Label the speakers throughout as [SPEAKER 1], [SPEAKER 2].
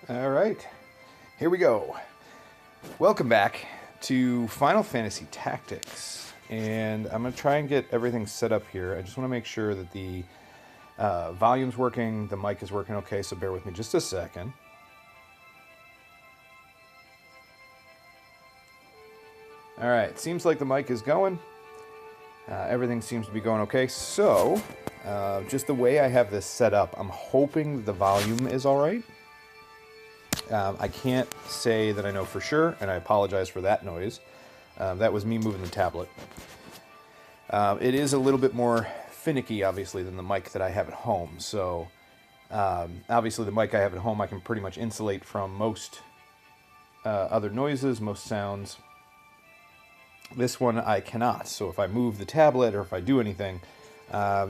[SPEAKER 1] All right, here we go. Welcome back to Final Fantasy Tactics, and I'm going to try and get everything set up here. I just want to make sure that the volume's working, the mic is working okay, so bear with me just a second. All right, seems like the mic is going. Everything seems to be going okay, so just the way I have this set up, I'm hoping the volume is all right. I can't say that I know for sure, and I apologize for that noise. That was me moving the tablet. It is a little bit more finicky, obviously, than the mic that I have at home. So, obviously, the mic I have at home I can pretty much insulate from most other noises, most sounds. This one I cannot. So if I move the tablet or if I do anything,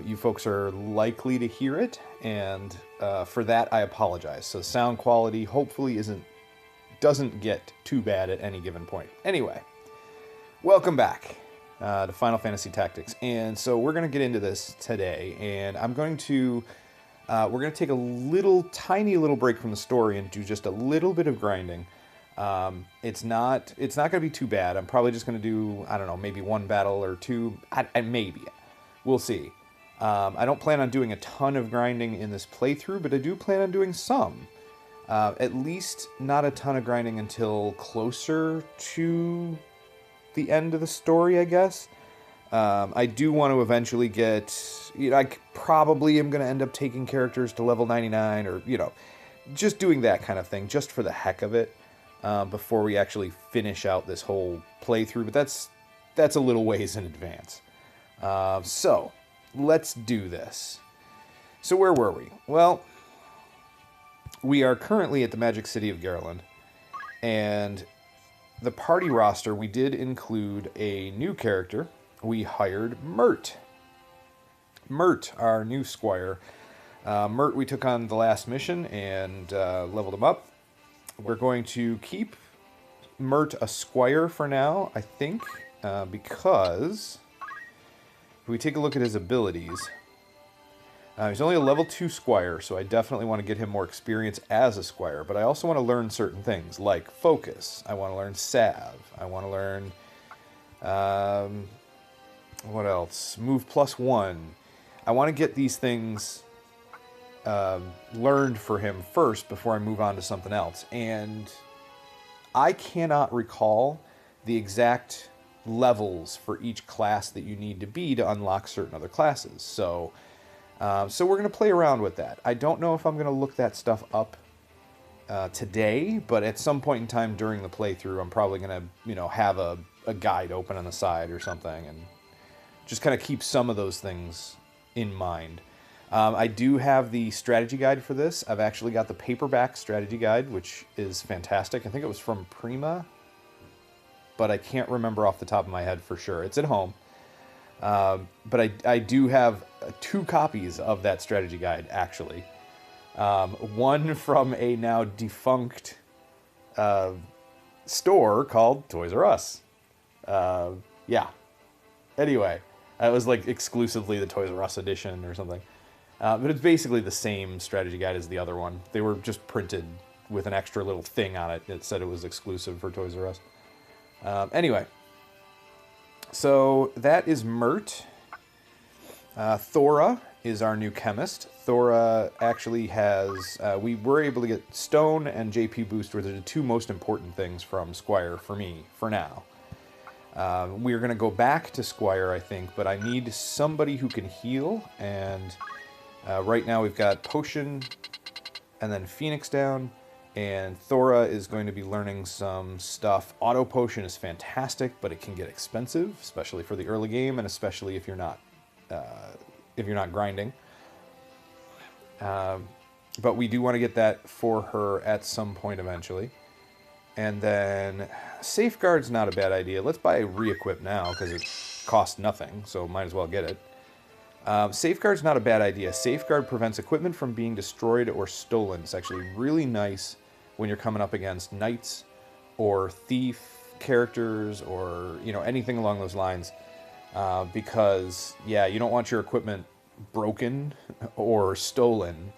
[SPEAKER 1] you folks are likely to hear it, and for that I apologize. So sound quality hopefully doesn't get too bad at any given point. Anyway, welcome back to Final Fantasy Tactics, and so we're going to get into this today, and we're going to take a tiny little break from the story and do just a little bit of grinding. It's not going to be too bad. I'm probably just going to do, I don't know, maybe one battle or two. Maybe. We'll see. I don't plan on doing a ton of grinding in this playthrough, but I do plan on doing some. At least not a ton of grinding until closer to the end of the story, I guess. I do want to eventually get, I probably am going to end up taking characters to level 99 or, just doing that kind of thing just for the heck of it. Before we actually finish out this whole playthrough, but that's a little ways in advance. So, let's do this. So where were we? Well, we are currently at the Magic City of Garland, and the party roster, we did include a new character. We hired Mert. Mert, our new squire. Mert we took on the last mission and leveled him up. We're going to keep Mert a squire for now, I think, because if we take a look at his abilities, he's only a level 2 squire, so I definitely want to get him more experience as a squire, but I also want to learn certain things, like focus. I want to learn salve. I want to learn, what else? Move +1. I want to get these things learned for him first before I move on to something else. And I cannot recall the exact levels for each class that you need to be to unlock certain other classes. So we're going to play around with that. I don't know if I'm going to look that stuff up today, but at some point in time during the playthrough, I'm probably going to, have a guide open on the side or something and just kind of keep some of those things in mind. I do have the strategy guide for this. I've actually got the paperback strategy guide, which is fantastic. I think it was from Prima, but I can't remember off the top of my head for sure. It's at home. But I do have 2 copies of that strategy guide, actually. One from a now defunct store called Toys R Us. Yeah. Anyway, it was like exclusively the Toys R Us edition or something. But it's basically the same strategy guide as the other one. They were just printed with an extra little thing on it that said it was exclusive for Toys R Us. Anyway, so that is Mert. Thora is our new chemist. Thora actually has... we were able to get Stone and JP Boost, were the 2 most important things from Squire for me, for now. We're going to go back to Squire, I think, but I need somebody who can heal, and... right now we've got Potion and then Phoenix down, and Thora is going to be learning some stuff. Auto Potion is fantastic, but it can get expensive, especially for the early game, and especially if you're not grinding. But we do want to get that for her at some point eventually. And then Safeguard's not a bad idea. Let's buy a re-equip now because it costs nothing, so might as well get it. Safeguard's not a bad idea. Safeguard prevents equipment from being destroyed or stolen. It's actually really nice when you're coming up against knights or thief characters or, anything along those lines. Because, yeah, you don't want your equipment broken or stolen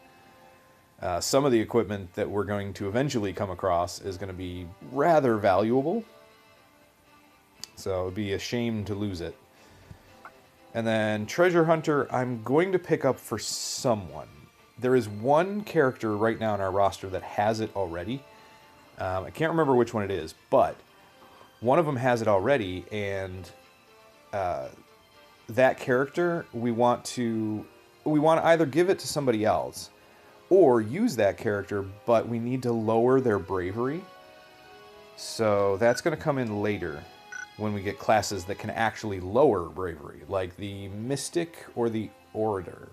[SPEAKER 1] Some of the equipment that we're going to eventually come across is going to be rather valuable. So it would be a shame to lose it. And then Treasure Hunter, I'm going to pick up for someone. There is one character right now in our roster that has it already. I can't remember which one it is, but one of them has it already, and that character, we want to either give it to somebody else or use that character, but we need to lower their bravery. So that's going to come in later when we get classes that can actually lower bravery, like the Mystic or the Orator.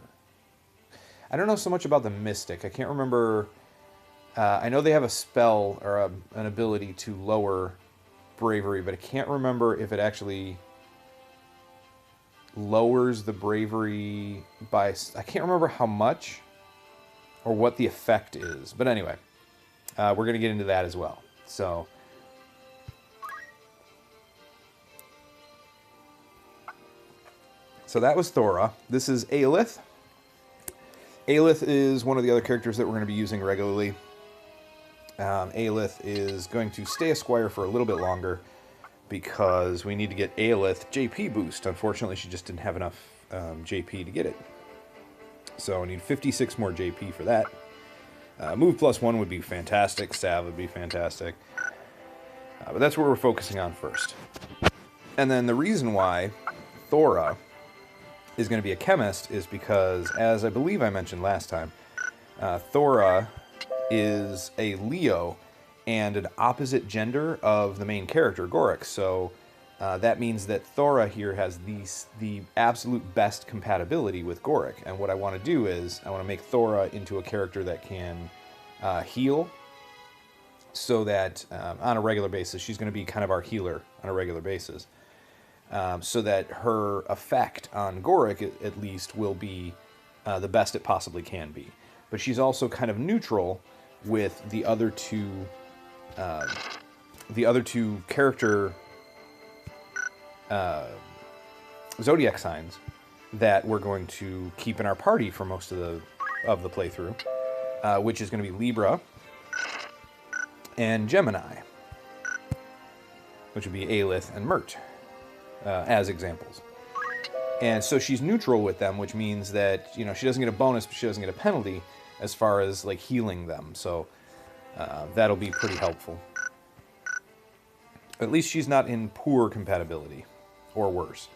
[SPEAKER 1] I don't know so much about the Mystic. I can't remember. I know they have a spell or an ability to lower bravery, but I can't remember if it actually lowers the bravery by... I can't remember how much or what the effect is. But anyway, we're going to get into that as well. So that was Thora. This is Aylith. Aylith is one of the other characters that we're going to be using regularly. Aylith is going to stay a squire for a little bit longer because we need to get Aylith JP boost. Unfortunately, she just didn't have enough JP to get it. So I need 56 more JP for that. Move +1 would be fantastic. Salve would be fantastic. But that's what we're focusing on first. And then the reason why Thora is going to be a chemist is because, as I believe I mentioned last time, Thora is a Leo and an opposite gender of the main character, Goric. So that means that Thora here has the absolute best compatibility with Goric. And what I want to do is I want to make Thora into a character that can heal, so that on a regular basis, she's going to be kind of our healer on a regular basis. So that her effect on Goric, at least, will be the best it possibly can be. But she's also kind of neutral with the other two character zodiac signs that we're going to keep in our party for most of the playthrough, which is going to be Libra and Gemini, which would be Aylith and Mert. As examples. And so she's neutral with them, which means that, you know, she doesn't get a bonus, but she doesn't get a penalty as far as, like, healing them. So that'll be pretty helpful. At least she's not in poor compatibility, or worse.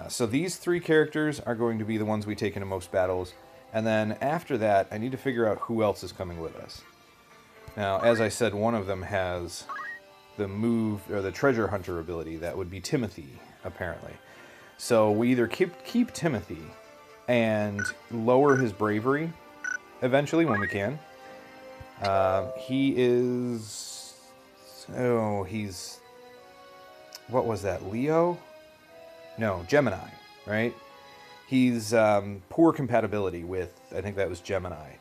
[SPEAKER 1] So these three characters are going to be the ones we take into most battles. And then after that, I need to figure out who else is coming with us. Now, as I said, one of them has the move or the treasure hunter ability. That would be Timothy, apparently. So we either keep Timothy and lower his bravery eventually when we can. He is... Oh, he's... What was that? Leo? No, Gemini, right? He's poor compatibility with... I think that was Gemini.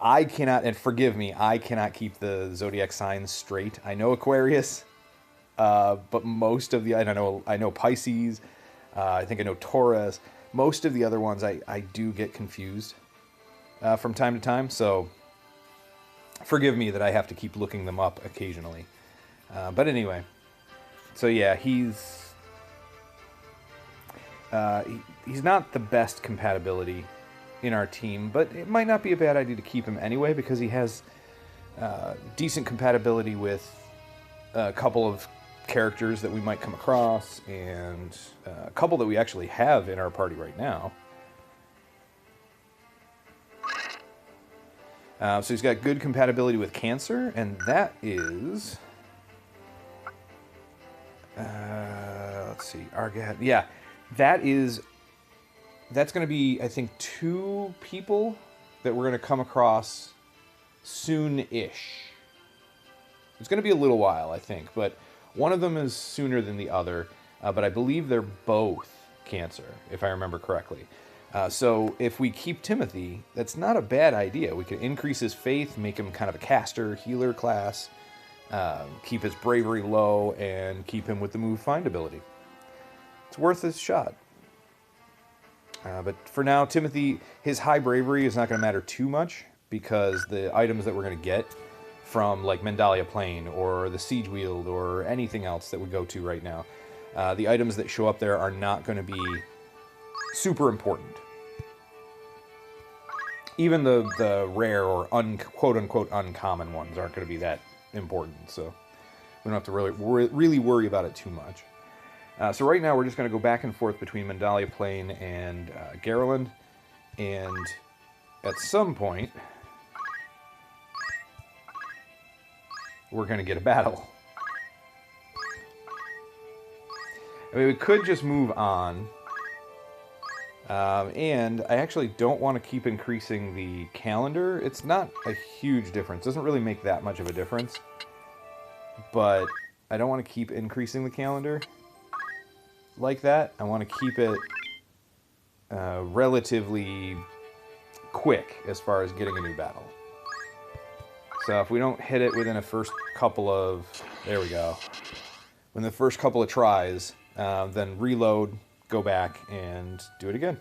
[SPEAKER 1] I cannot, and forgive me, I cannot keep the zodiac signs straight. I know Aquarius, but most of the, I know Pisces, I think I know Taurus. Most of the other ones I do get confused from time to time, so forgive me that I have to keep looking them up occasionally. But anyway, so yeah, he's not the best compatibility in our team, but it might not be a bad idea to keep him anyway, because he has decent compatibility with a couple of characters that we might come across, and a couple that we actually have in our party right now. So he's got good compatibility with Cancer, and that is... let's see, Argat. Yeah, that's going to be, I think, 2 people that we're going to come across soon-ish. It's going to be a little while, I think, but one of them is sooner than the other, but I believe they're both Cancer, if I remember correctly. So if we keep Timothy, that's not a bad idea. We can increase his faith, make him kind of a caster, healer class, keep his bravery low, and keep him with the move find ability. It's worth a shot. But for now, Timothy, his high bravery is not going to matter too much because the items that we're going to get from like Mendalia Plain or the Siege Wield or anything else that we go to right now, the items that show up there are not going to be super important. Even the rare or quote-unquote uncommon ones aren't going to be that important, so we don't have to really worry about it too much. So right now we're just going to go back and forth between Mendalia Plain and Garland, and at some point we're going to get a battle. I mean, we could just move on, and I actually don't want to keep increasing the calendar. It's not a huge difference. It doesn't really make that much of a difference, but I don't want to keep increasing the calendar like that. I want to keep it relatively quick as far as getting a new battle. So if we don't hit it within the first couple of... There we go. Within the first couple of tries, then reload, go back, and do it again.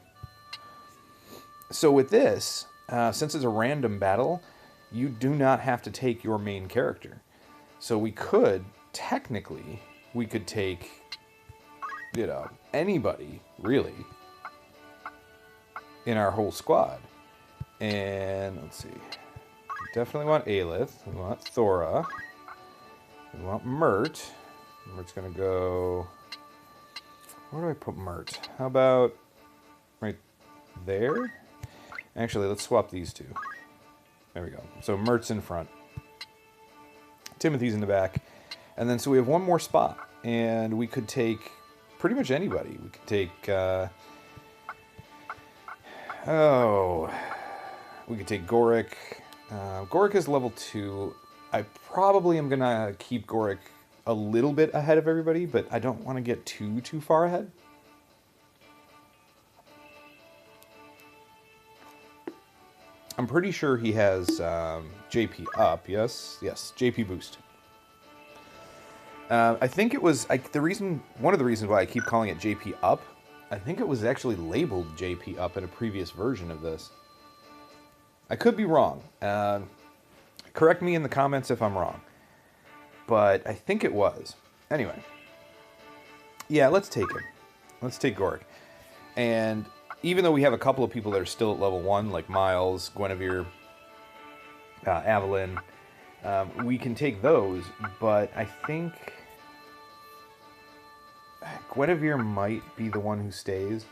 [SPEAKER 1] So with this, since it's a random battle, you do not have to take your main character. So we could, technically, we could take... you know, anybody, really, in our whole squad. And, let's see, we definitely want Aylith, we want Thora, we want Mert. Mert's gonna go, where do I put Mert? How about right there? Actually, let's swap these two. There we go. So Mert's in front, Timothy's in the back, and then so we have one more spot, and we could take pretty much anybody. We could take, we could take Gorick. Gorick is level 2. I probably am going to keep Gorick a little bit ahead of everybody, but I don't want to get too far ahead. I'm pretty sure he has JP up, yes? Yes, JP boost. I think it was one of the reasons why I keep calling it JP Up. I think it was actually labeled JP Up in a previous version of this. I could be wrong. Correct me in the comments if I'm wrong. But I think it was. Anyway. Yeah, let's take him. Let's take Gorick. And even though we have a couple of people that are still at level 1, like Miles, Guinevere, Evelyn, we can take those, but I think Guinevere might be the one who stays.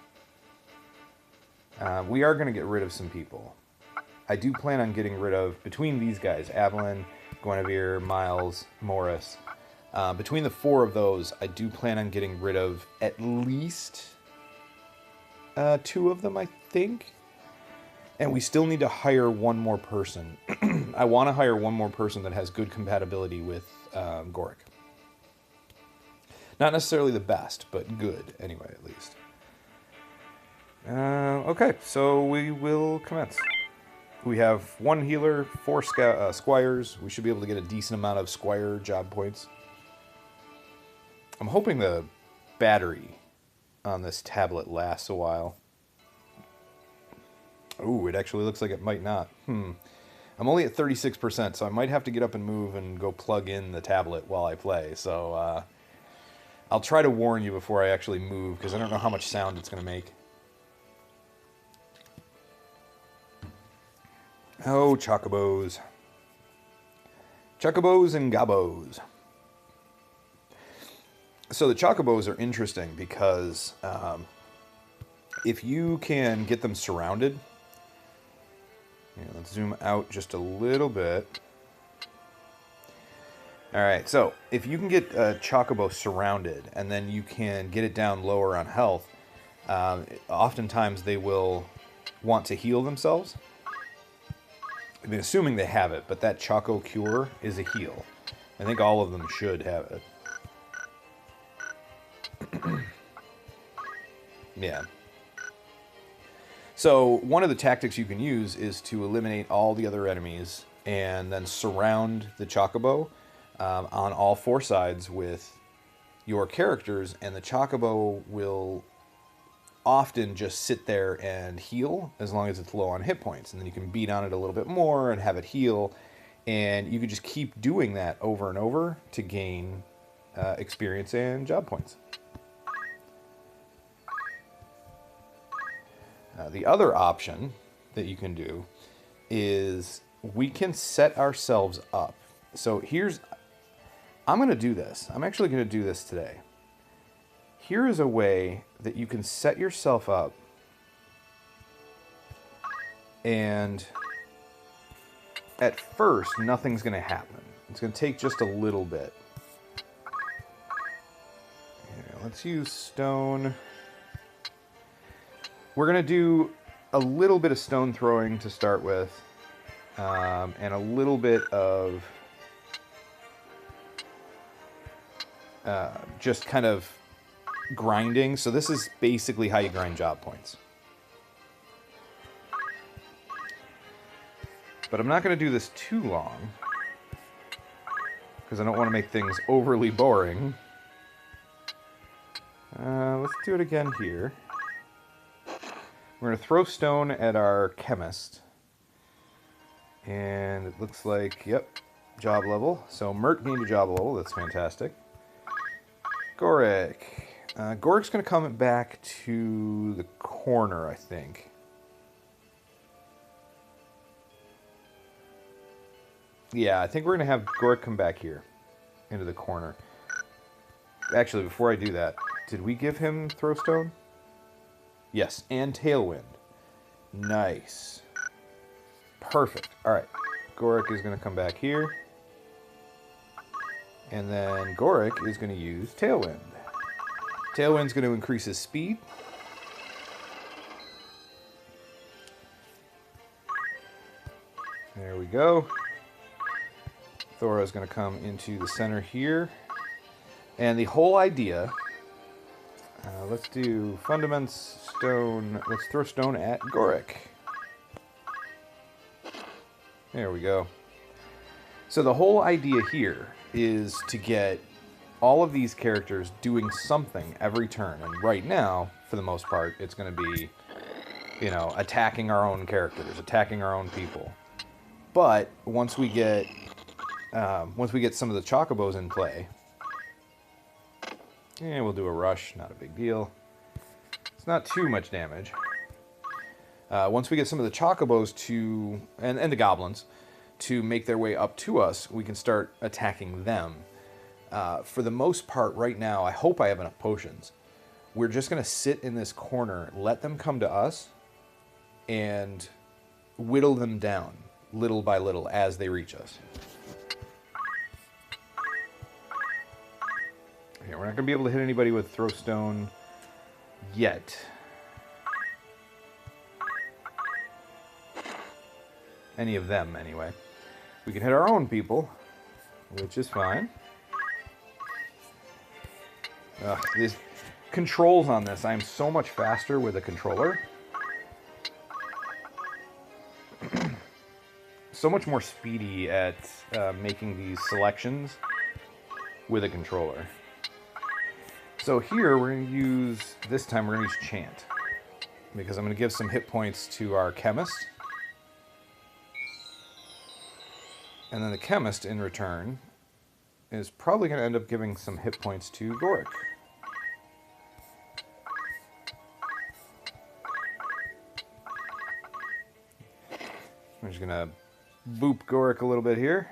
[SPEAKER 1] We are going to get rid of some people. I do plan on getting rid of, between these guys, Evelyn, Guinevere, Miles, Morris, between the 4 of those, I do plan on getting rid of at least 2 of them, I think. And we still need to hire one more person. I want to hire one more person that has good compatibility with Gorick. Not necessarily the best, but good, anyway, at least. Okay, so we will commence. We have 1 healer, 4 squires. We should be able to get a decent amount of squire job points. I'm hoping the battery on this tablet lasts a while. Ooh, it actually looks like it might not. I'm only at 36%, so I might have to get up and move and go plug in the tablet while I play. So I'll try to warn you before I actually move, because I don't know how much sound it's going to make. Oh, chocobos. Chocobos and gobos. So the chocobos are interesting because if you can get them surrounded... Here, let's zoom out just a little bit. Alright, so if you can get a chocobo surrounded and then you can get it down lower on health, oftentimes they will want to heal themselves. I mean, assuming they have it, but that Choco Cure is a heal. I think all of them should have it. Yeah. So one of the tactics you can use is to eliminate all the other enemies and then surround the Chocobo on all 4 sides with your characters, and the Chocobo will often just sit there and heal as long as it's low on hit points. And then you can beat on it a little bit more and have it heal. And you can just keep doing that over and over to gain experience and job points. The other option that you can do is we can set ourselves up. So I'm going to do this. I'm actually going to do this today. Here is a way that you can set yourself up and at first nothing's going to happen. It's going to take just a little bit. Here, let's use stone. We're going to do a little bit of stone throwing to start with, and a little bit of just kind of grinding. So this is basically how you grind job points. But I'm not going to do this too long, because I don't want to make things overly boring. Let's do it again here. We're going to throw stone at our chemist. And it looks like, yep, job level. So Mert gained a job level. That's fantastic. Gorik. Gorik's going to come back to the corner, I think. Yeah, I think we're going to have Gorik come back here into the corner. Actually, before I do that, did we give him throw stone? Yes, and Tailwind. Nice. Perfect. All right. Gorik is going to come back here. And then Gorik is going to use Tailwind. Tailwind's going to increase his speed. There we go. Thora is going to come into the center here. And the whole idea... let's do Fundaments, stone. Let's throw stone at Gorik. There we go. So the whole idea here is to get all of these characters doing something every turn. And right now, for the most part, it's going to be, you know, attacking our own characters, attacking our own people. But once we get some of the chocobos in play, and we'll do a rush, not a big deal. It's not too much damage. Once we get some of the chocobos to, and the goblins, to make their way up to us, we can start attacking them. For the most part, right now, I hope I have enough potions. We're just going to sit in this corner, let them come to us, and whittle them down, little by little, as they reach us. Okay, we're not going to be able to hit anybody with throw stone yet. Any of them, anyway. We can hit our own people, which is fine. These controls on this, I'm so much faster with a controller. So much more speedy at making these selections with a controller. So here we're going to use, this time we're going to use Chant, because I'm going to give some hit points to our Chemist. And then the Chemist, in return, is probably going to end up giving some hit points to Gorik. I'm just going to boop Gorik a little bit here.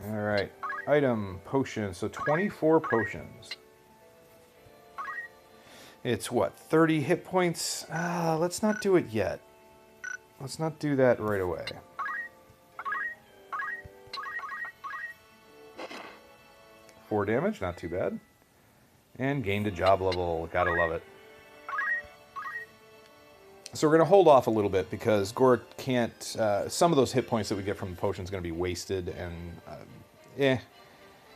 [SPEAKER 1] Alright, item, potion, so 24 potions. It's what, 30 hit points? Let's not do it yet. Let's not do that right away. Four damage, not too bad. And gained a job level, gotta love it. So we're going to hold off a little bit because Gorik can't... some of those hit points that we get from the potion is going to be wasted, and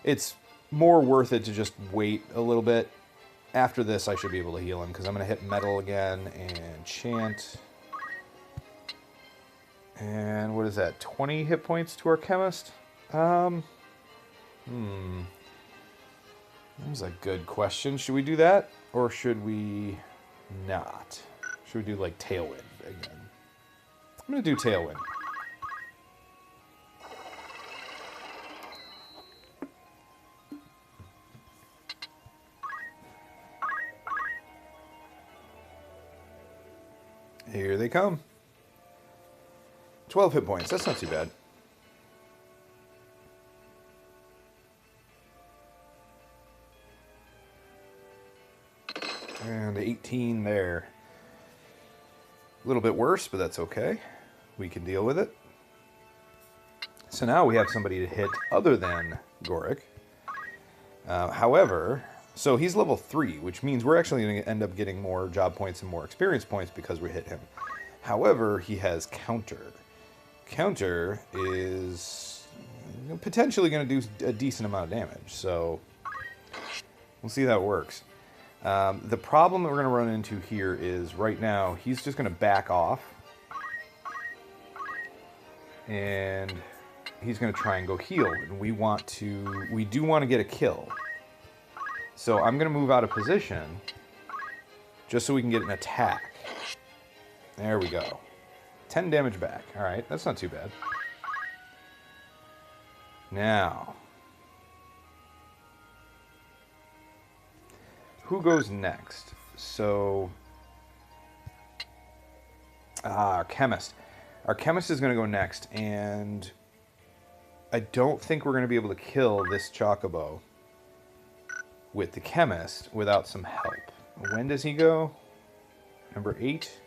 [SPEAKER 1] it's more worth it to just wait a little bit. After this, I should be able to heal him because I'm going to hit metal again and chant. And what is that? 20 hit points to our chemist? That's a good question. Should we do that? Or should we not? Should we do like Tailwind again? I'm going to do Tailwind. Here they come. 12 hit points. That's not too bad. And 18 there. A little bit worse, but that's okay. We can deal with it. So now we have somebody to hit other than Goric. However, so he's level 3, which means we're actually going to end up getting more job points and more experience points because we hit him. However, he has Counter. Counter is potentially going to do a decent amount of damage, so we'll see how it works. The problem that we're going to run into here is right now he's just going to back off, and he's going to try and go heal, and we do want to get a kill. So I'm going to move out of position just so we can get an attack. There we go. 10 damage back. All right, that's not too bad. Now, who goes next? So, our chemist. Our chemist is going to go next, and I don't think we're going to be able to kill this Chocobo with the chemist without some help. When does he go? Number 8.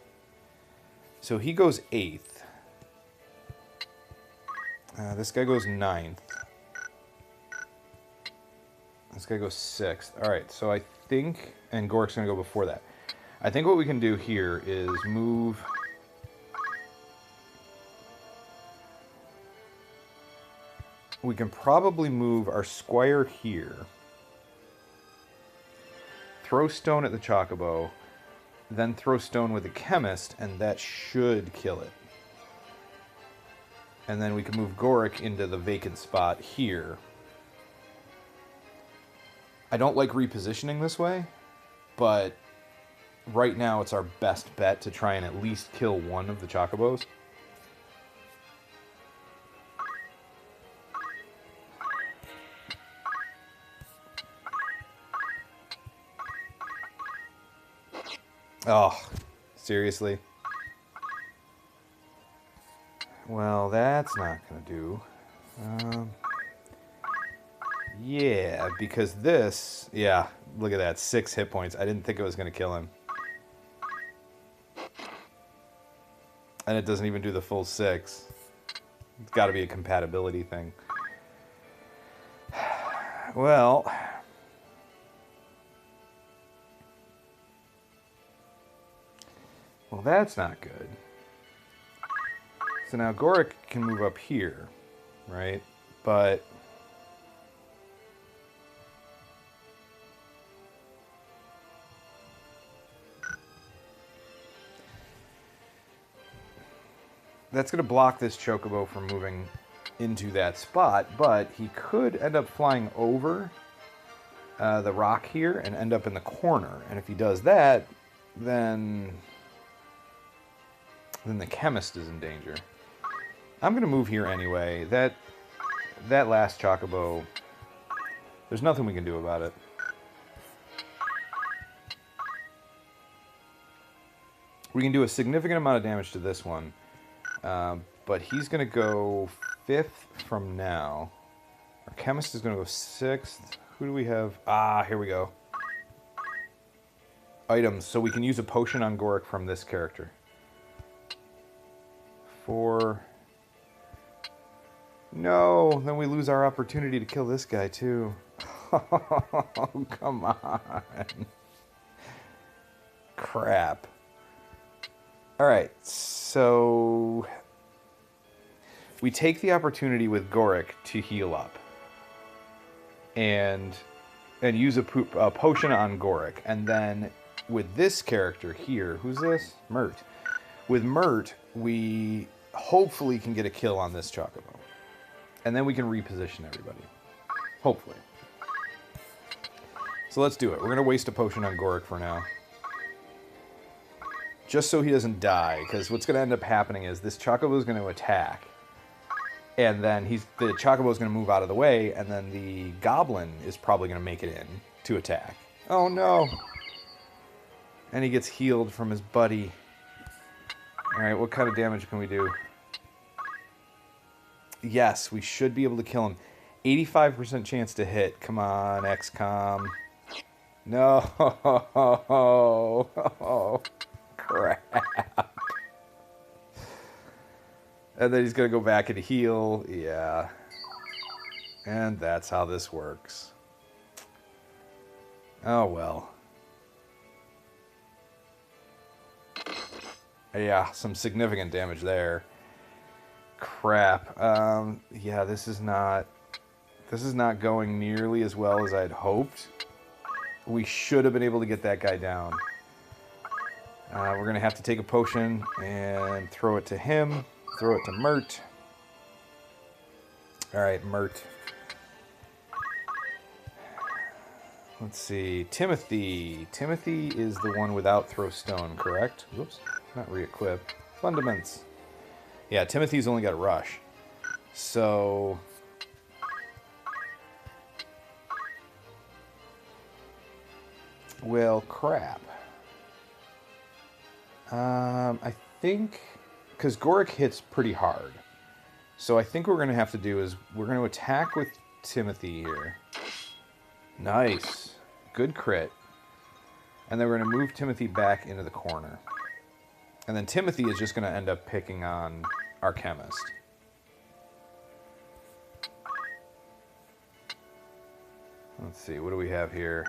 [SPEAKER 1] So he goes 8th. This guy goes 9th. This guy goes 6th. Alright, so I think... And Gorik's going to go before that. I think what we can do here is move... We can probably move our Squire here. Throw stone at the Chocobo. Then throw stone with the chemist, and that should kill it. And then we can move Goric into the vacant spot here. I don't like repositioning this way, but right now it's our best bet to try and at least kill one of the Chocobos. Oh, seriously? Well, that's not going to do. Yeah, because this... Yeah, look at that. 6 hit points. I didn't think it was going to kill him. And it doesn't even do the full 6. It's got to be a compatibility thing. Well... Well, that's not good. So now Goric can move up here, right? But... That's going to block this Chocobo from moving into that spot, but he could end up flying over the rock here and end up in the corner. And if he does that, then the chemist is in danger. I'm going to move here anyway. That last Chocobo, there's nothing we can do about it. We can do a significant amount of damage to this one. But he's going to go 5th from now. Our chemist is going to go 6th. Who do we have? Ah, here we go. Items. So we can use a potion on Goric from this character. 4. No, then we lose our opportunity to kill this guy too. Oh, come on. Crap. Alright, so we take the opportunity with Goric to heal up. And use a potion on Goric. And then with this character here, who's this? Mert. With Mert, we hopefully can get a kill on this Chocobo. And then we can reposition everybody. Hopefully. So let's do it. We're going to waste a potion on Goric for now. Just so he doesn't die, because what's going to end up happening is this Chocobo is going to attack. And then the Chocobo is going to move out of the way, and then the Goblin is probably going to make it in to attack. Oh no! And he gets healed from his buddy. Alright, what kind of damage can we do? Yes, we should be able to kill him. 85% chance to hit. Come on, XCOM. No! Oh, crap. And then he's going to go back and heal. Yeah. And that's how this works. Oh, well. Yeah, some significant damage there. Crap. Yeah, this is not going nearly as well as I'd hoped. We should have been able to get that guy down. We're going to have to take a potion and throw it to him. Throw it to Mert. Alright, Mert. Let's see. Timothy. Timothy is the one without throw stone, correct? Whoops. Not re-equip. Fundaments. Yeah, Timothy's only got rush. So... well, crap. I think... because Goric hits pretty hard. So I think what we're going to have to do is we're going to attack with Timothy here. Nice. Good crit. And then we're going to move Timothy back into the corner. And then Timothy is just going to end up picking on our chemist. Let's see, what do we have here?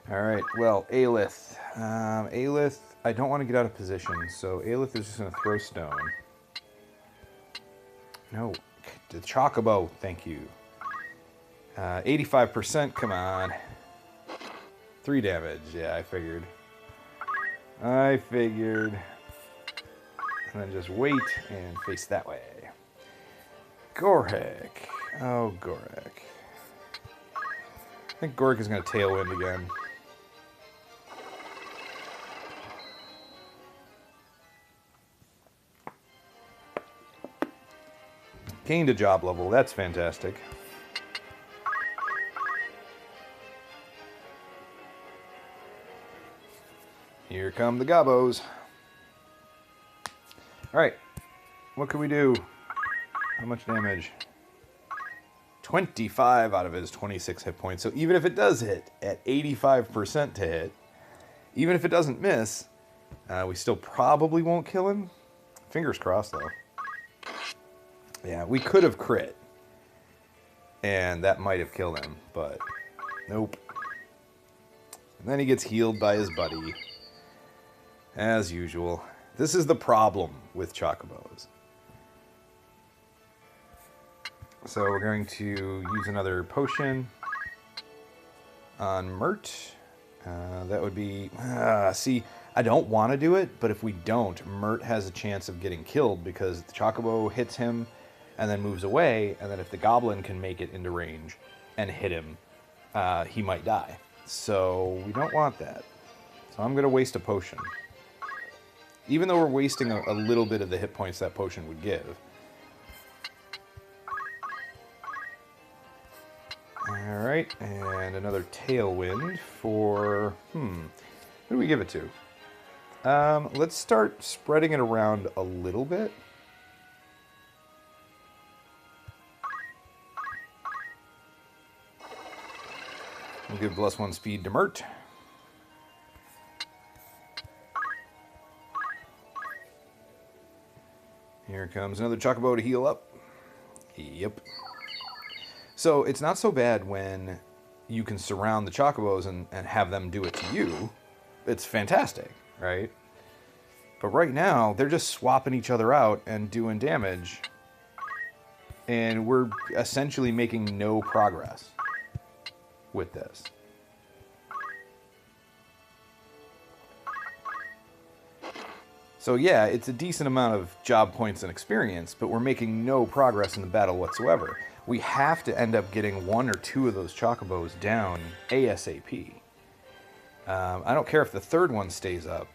[SPEAKER 1] Alright, well, Aylith. Aylith, I don't want to get out of position, so Aylith is just going to throw stone. No, the Chocobo, thank you. 85%, come on. 3 damage, yeah, I figured. And then just wait and face that way. Goric. Oh, Goric. I think Goric is going to Tailwind again. Gained a job level, that's fantastic. Here come the Gobos. Alright, what can we do? How much damage? 25 out of his 26 hit points. So even if it does hit at 85% to hit, even if it doesn't miss, we still probably won't kill him. Fingers crossed, though. Yeah, we could have crit. And that might have killed him, but nope. And then he gets healed by his buddy. As usual. This is the problem with Chocobos. So we're going to use another potion on Mert. That would be... see, I don't want to do it, but if we don't, Mert has a chance of getting killed because the Chocobo hits him and then moves away, and then if the Goblin can make it into range and hit him, he might die. So we don't want that. So I'm going to waste a potion. Even though we're wasting a little bit of the hit points that potion would give. Alright, and another Tailwind for... who do we give it to? Let's start spreading it around a little bit. We'll give +1 speed to Mert. Here comes another Chocobo to heal up. Yep. So it's not so bad when you can surround the Chocobos and have them do it to you. It's fantastic, right? But right now, they're just swapping each other out and doing damage. And we're essentially making no progress with this. So yeah, it's a decent amount of job points and experience, but we're making no progress in the battle whatsoever. We have to end up getting 1 or 2 of those chocobos down ASAP. I don't care if the third one stays up,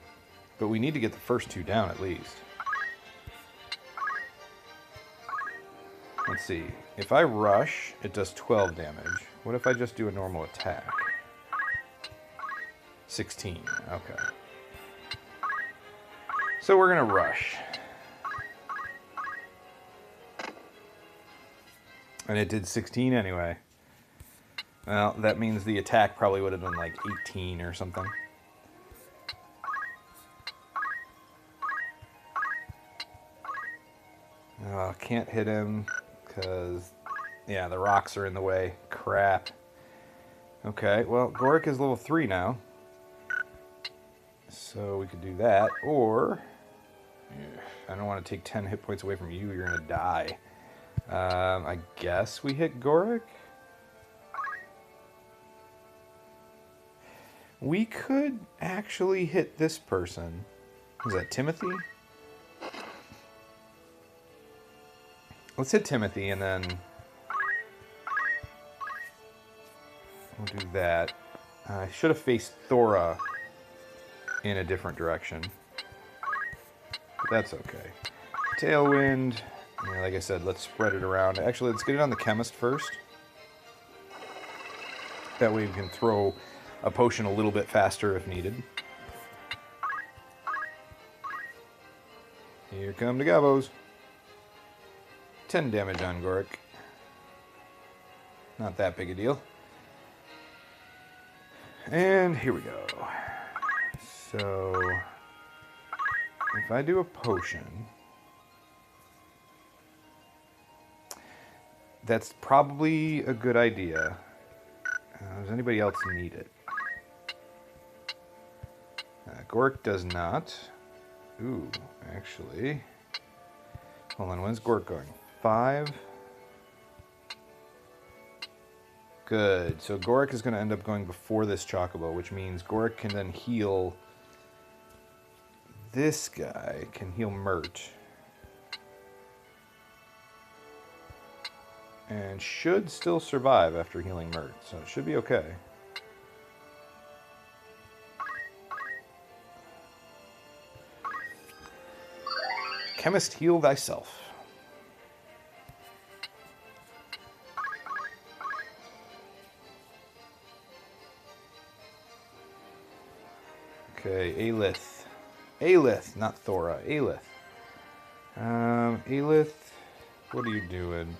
[SPEAKER 1] but we need to get the first 2 down at least. Let's see. If I rush, it does 12 damage. What if I just do a normal attack? 16. Okay. So we're going to rush. And it did 16 anyway. Well, that means the attack probably would have been like 18 or something. Can't hit him because, yeah, the rocks are in the way. Crap. Okay, well, Goric is level 3 now. So we could do that, or... I don't want to take 10 hit points away from you, you're going to die. I guess we hit Goric? We could actually hit this person. Is that Timothy? Let's hit Timothy and then we'll do that. I should have faced Thora in a different direction. But that's okay. Tailwind. Yeah, like I said, let's spread it around. Actually, let's get it on the chemist first. That way we can throw a potion a little bit faster if needed. Here come the gobos. 10 damage on Goric. Not that big a deal. And here we go. So, if I do a potion, that's probably a good idea. Does anybody else need it? Goric does not. Ooh, actually. Hold on, when's Goric going? 5. Good. So Goric is going to end up going before this Chocobo, which means Goric can then heal this guy, can heal Mert. And should still survive after healing Mert, so it should be okay. Chemist, heal thyself. Okay, Aylith. Aylith, not Thora. Aylith. Aylith, what are you doing?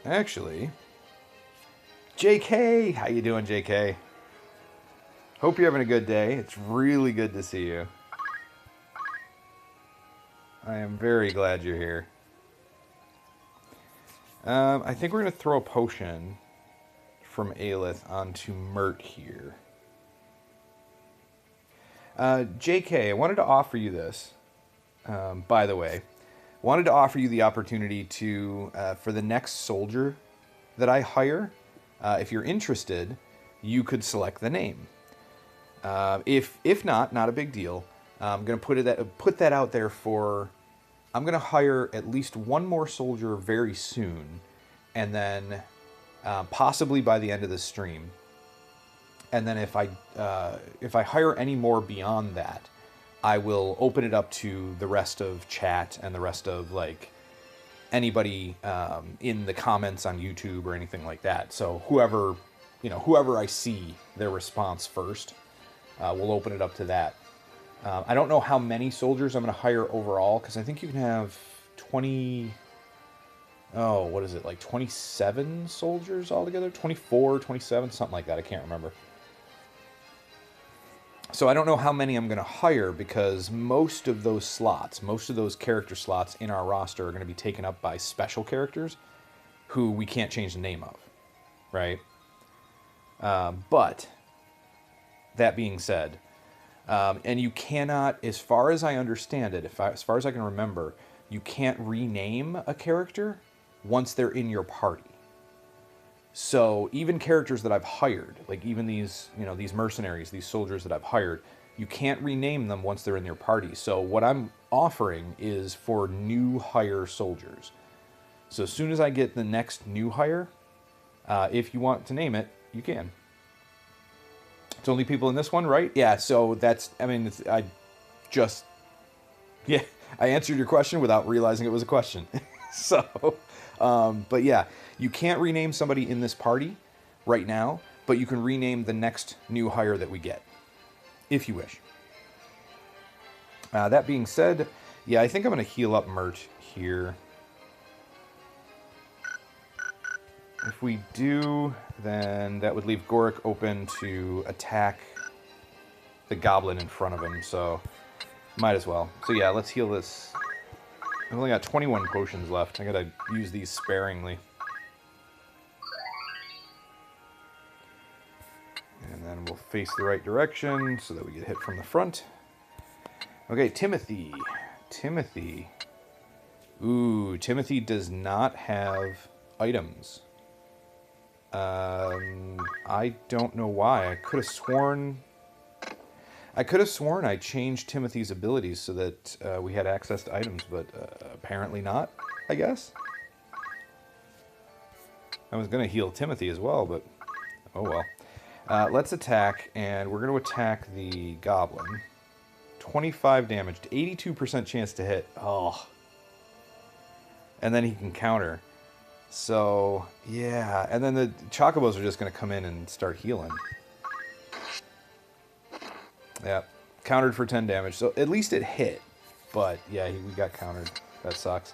[SPEAKER 1] Actually, JK! How you doing, JK? Hope you're having a good day. It's really good to see you. I am very glad you're here. I think we're going to throw a potion from Aylith onto Mert here. JK, I wanted to offer you this, by the way. Wanted to offer you the opportunity to, for the next soldier that I hire, if you're interested, you could select the name. If not a big deal. I'm going to put that out there for... I'm going to hire at least one more soldier very soon, and then possibly by the end of the stream. And then if I hire any more beyond that, I will open it up to the rest of chat and the rest of like anybody in the comments on YouTube or anything like that. So whoever I see their response first, we'll open it up to that. I don't know how many soldiers I'm going to hire overall, because I think you can have 20... Oh, what is it? Like 27 soldiers altogether? 24, 27, something like that. I can't remember. So I don't know how many I'm going to hire, because most of those slots, most of those character slots in our roster are going to be taken up by special characters who we can't change the name of, right? But that being said, and you cannot, as far as I understand it, as far as I can remember, you can't rename a character once they're in your party. So even characters that I've hired, like even these, these mercenaries, these soldiers that I've hired, you can't rename them once they're in your party. So what I'm offering is for new hire soldiers. So as soon as I get the next new hire, if you want to name it, you can. It's only people in this one, right? Yeah, so that's, I mean, yeah, I answered your question without realizing it was a question. So, but yeah, you can't rename somebody in this party right now, but you can rename the next new hire that we get, if you wish. That being said, yeah, I think I'm going to heal up Mert here. If we do, then that would leave Goric open to attack the goblin in front of him, so might as well. So yeah, let's heal this. I've only got 21 potions left. I gotta use these sparingly. And then we'll face the right direction so that we get hit from the front. Okay, Timothy. Timothy. Ooh, Timothy does not have items. I don't know why. I could have sworn I changed Timothy's abilities so that we had access to items, but apparently not, I guess. I was going to heal Timothy as well, but oh well. Let's attack, and we're going to attack the goblin. 25 damage, 82% chance to hit. Oh. And then he can counter. So, yeah. And then the chocobos are just going to come in and start healing. Yeah. Countered for 10 damage. So, at least it hit. But, yeah, we got countered. That sucks.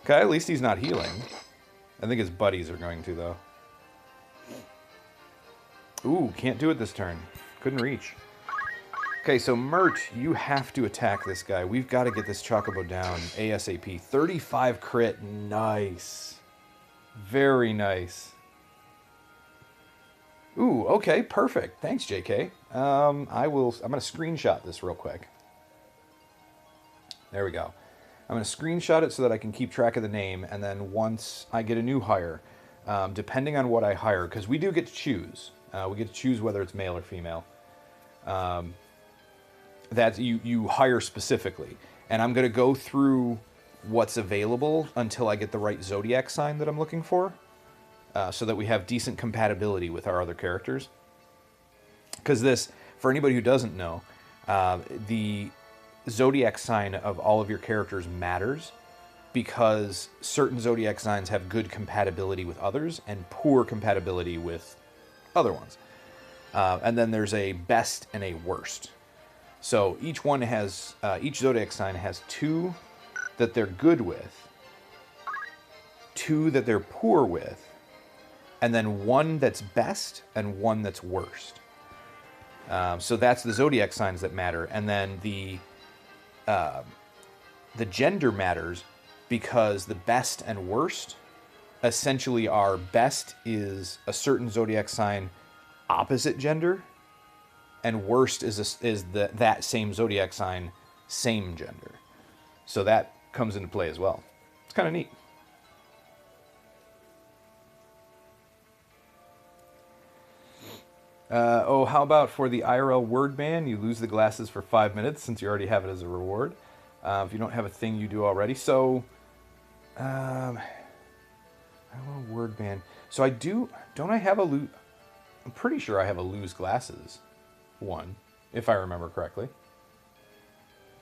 [SPEAKER 1] Okay, at least he's not healing. I think his buddies are going to, though. Ooh, can't do it this turn. Couldn't reach. Okay, so Mert, you have to attack this guy. We've got to get this chocobo down ASAP. 35 crit. Nice. Very nice. Ooh, okay, perfect. Thanks, JK. I'm going to screenshot this real quick. There we go. I'm going to screenshot it so that I can keep track of the name, and then once I get a new hire, depending on what I hire, because we do get to choose. We get to choose whether it's male or female. That you hire specifically. And I'm going to go through what's available until I get the right zodiac sign that I'm looking for, so that we have decent compatibility with our other characters. Because this, for anybody who doesn't know, the zodiac sign of all of your characters matters because certain zodiac signs have good compatibility with others and poor compatibility with other ones. And then there's a best and a worst. So each one has, each zodiac sign has 2 that they're good with, 2 that they're poor with, and then 1 that's best and 1 that's worst. So that's the zodiac signs that matter. And then the gender matters because the best and worst essentially are best is a certain zodiac sign opposite gender, and worst is that same zodiac sign same gender. So that comes into play as well. It's kind of neat. Oh, how about for the IRL word ban, you lose the glasses for 5 minutes since you already have it as a reward. If you don't have a thing you do already. So, IRL word ban. So I do, don't I have a lose, I'm pretty sure I have a lose glasses one, if I remember correctly.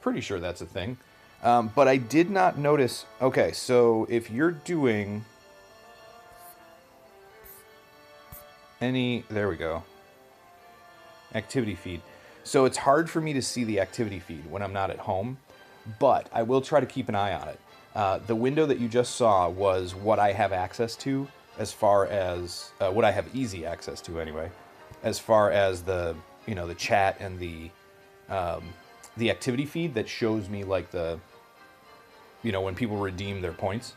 [SPEAKER 1] Pretty sure that's a thing. But I did not notice, okay, so if you're doing any, there we go. Activity feed. So it's hard for me to see the activity feed when I'm not at home, but I will try to keep an eye on it. The window that you just saw was what I have access to as far as, what I have easy access to anyway, as far as the, you know, the chat and the activity feed that shows me like the, you know, when people redeem their points.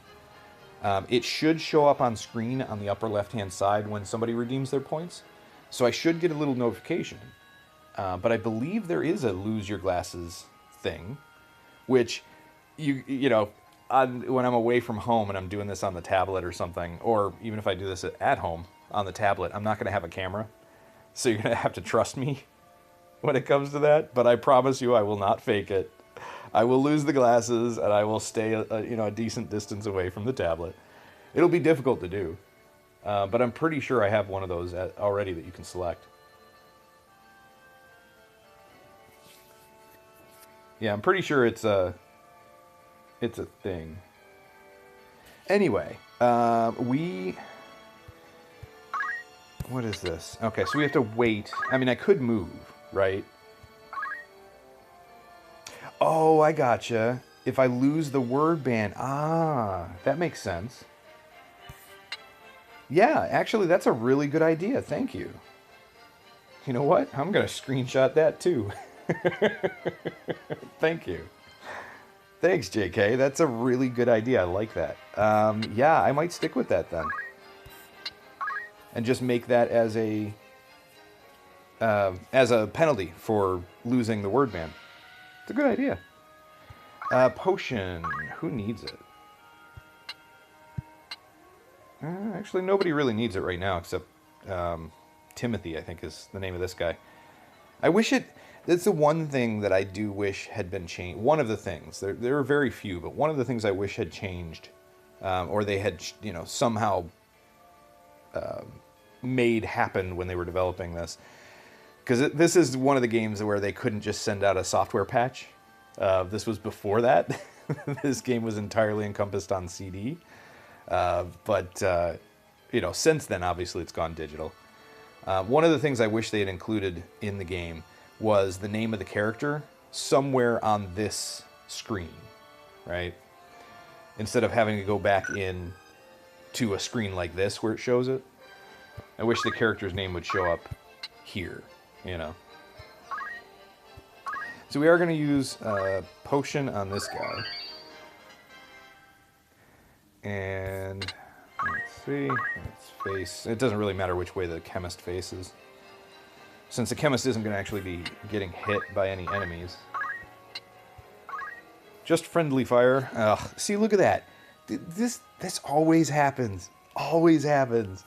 [SPEAKER 1] It should show up on screen on the upper left-hand side when somebody redeems their points. So I should get a little notification. But I believe there is a lose your glasses thing, which, you know, when I'm away from home and I'm doing this on the tablet or something, or even if I do this at home, on the tablet. I'm not going to have a camera, so you're going to have to trust me when it comes to that. But I promise you, I will not fake it. I will lose the glasses, and I will stay a decent distance away from the tablet. It'll be difficult to do, but I'm pretty sure I have one of those already that you can select. Yeah, I'm pretty sure it's a thing. Anyway, what is this? Okay, so we have to wait. I mean, I could move, right? Oh, I gotcha. If I lose the word band. Ah, that makes sense. Yeah, actually, that's a really good idea. Thank you. You know what? I'm going to screenshot that too. Thank you. Thanks, JK. That's a really good idea. I like that. Yeah, I might stick with that then. And just make that as a penalty for losing the word band. It's a good idea. Potion. Who needs it? Actually, nobody really needs it right now except Timothy, I think is the name of this guy. I wish it... That's the one thing that I do wish had been changed. One of the things. There are very few, but one of the things I wish had changed. Or they had, somehow made happen when they were developing this. Because this is one of the games where they couldn't just send out a software patch. This was before that. This game was entirely encompassed on CD. But since then, obviously, it's gone digital. One of the things I wish they had included in the game was the name of the character somewhere on this screen, right? Instead of having to go back in to a screen like this where it shows it. I wish the character's name would show up here, So we are going to use a potion on this guy. And let's see, let's face. It doesn't really matter which way the chemist faces, since the chemist isn't going to actually be getting hit by any enemies. Just friendly fire. Ugh, see, look at that. This always happens. Always happens.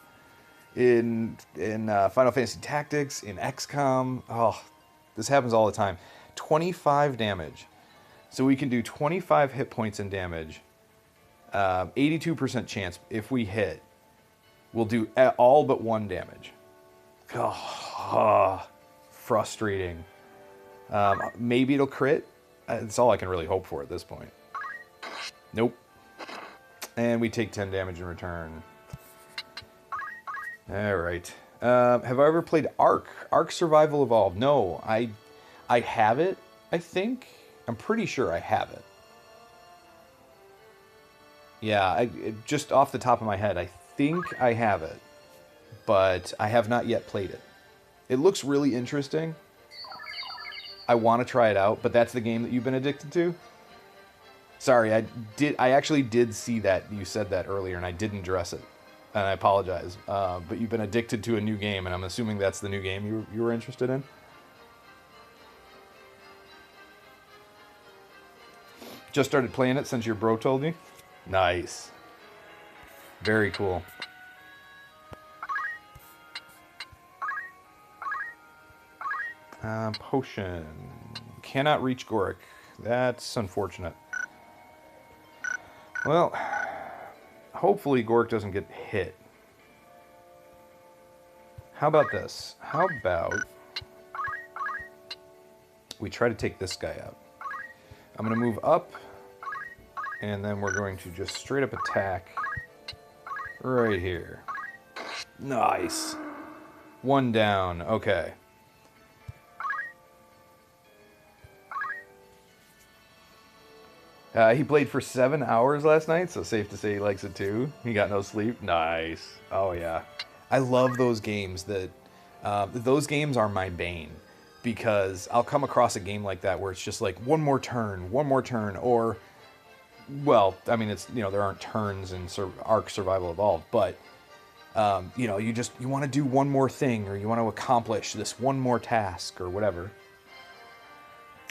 [SPEAKER 1] In Final Fantasy Tactics, in XCOM. Oh, this happens all the time. 25 damage. So we can do 25 hit points in damage. 82% chance if we hit, we'll do all but 1 damage. Oh, frustrating. Maybe it'll crit. That's all I can really hope for at this point. Nope. And we take 10 damage in return. Alright. Have I ever played Ark? Ark Survival Evolved. No, I have it, I think. I'm pretty sure I have it. Yeah, just off the top of my head, I think I have it. But I have not yet played it. It looks really interesting. I want to try it out, but that's the game that you've been addicted to? Sorry, I actually did see that you said that earlier, and I didn't address it. And I apologize. But you've been addicted to a new game, and I'm assuming that's the new game you were interested in? Just started playing it since your bro told you? Nice. Very cool. Potion. Cannot reach Goric. That's unfortunate. Well, hopefully Goric doesn't get hit. How about this? How about we try to take this guy out? I'm going to move up, and then we're going to just straight up attack right here. Nice. 1 down. Okay. He played for 7 hours last night, so safe to say he likes it too. He got no sleep. Nice. Oh, yeah. I love those games. Those games are my bane, because I'll come across a game like that where it's just like one more turn, or, well, I mean, it's, there aren't turns in Ark Survival Evolved, but, you want to do one more thing, or you want to accomplish this one more task, or whatever.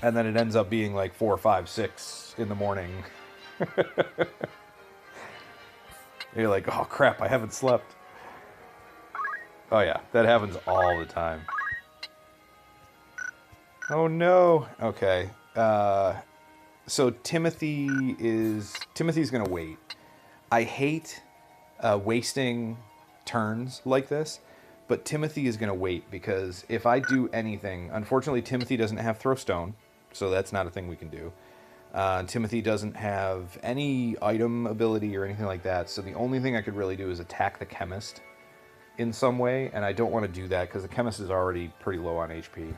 [SPEAKER 1] And then it ends up being like 4, 5, 6 in the morning. You're like, oh crap, I haven't slept. Oh yeah, that happens all the time. Oh no. Okay. So Timothy's gonna wait. I hate wasting turns like this, but Timothy is gonna wait because if I do anything, unfortunately Timothy doesn't have throw stone, so that's not a thing we can do. Timothy doesn't have any item ability or anything like that, so the only thing I could really do is attack the chemist in some way, and I don't want to do that because the chemist is already pretty low on HP.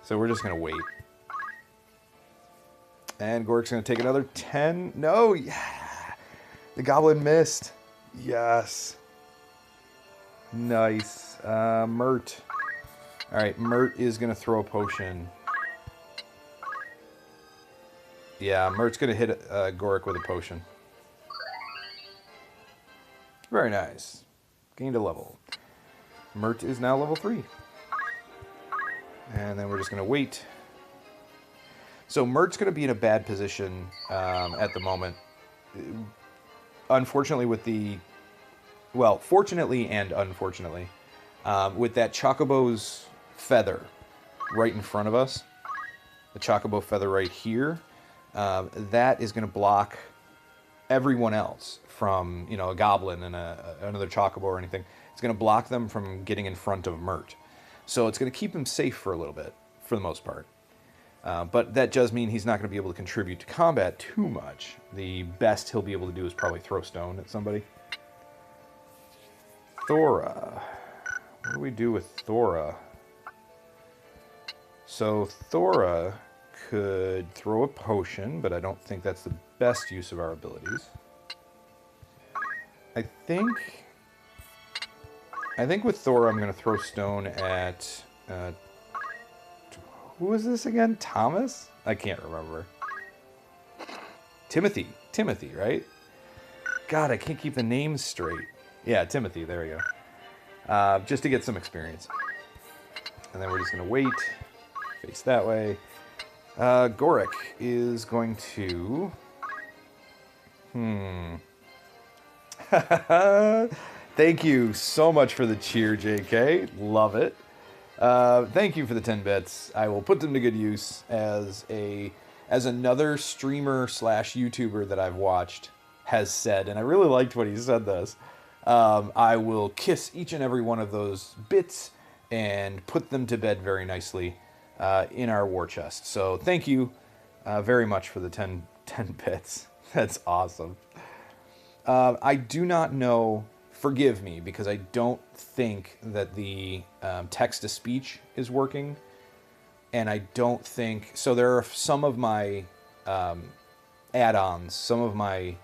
[SPEAKER 1] So we're just going to wait. And Gork's going to take another 10. No! Yeah. The goblin missed. Yes. Nice. Mert. Alright, Mert is going to throw a potion. Yeah, Mert's going to hit Gork with a potion. Very nice. Gained a level. Mert is now level 3. And then we're just going to wait. So Mert's going to be in a bad position at the moment. Unfortunately with the... Well, fortunately and unfortunately. With that Chocobo's feather right in front of us. The Chocobo feather right here. That is going to block everyone else from, you know, a goblin and another Chocobo or anything. It's going to block them from getting in front of Mert. So it's going to keep him safe for a little bit, for the most part. But that does mean he's not going to be able to contribute to combat too much. The best he'll be able to do is probably throw stone at somebody. Thora. What do we do with Thora? So Thora could throw a potion, but I don't think that's the best use of our abilities. I think with Thora I'm going to throw stone at... who was this again? Thomas? I can't remember. Timothy. Timothy, right? God, I can't keep the names straight. Yeah, Timothy, there we go. Just to get some experience. And then we're just going to wait. Face that way. Gorik is going to... Thank you so much for the cheer, JK. Love it. Thank you for the 10 bits. I will put them to good use as another streamer slash YouTuber that I've watched has said, and I really liked what he said this. I will kiss each and every one of those bits and put them to bed very nicely in our war chest. So thank you very much for the 10 bits. That's awesome. I do not know... Forgive me, because I don't think that the text-to-speech is working, and I don't think... So there are some of my add-ons, some of my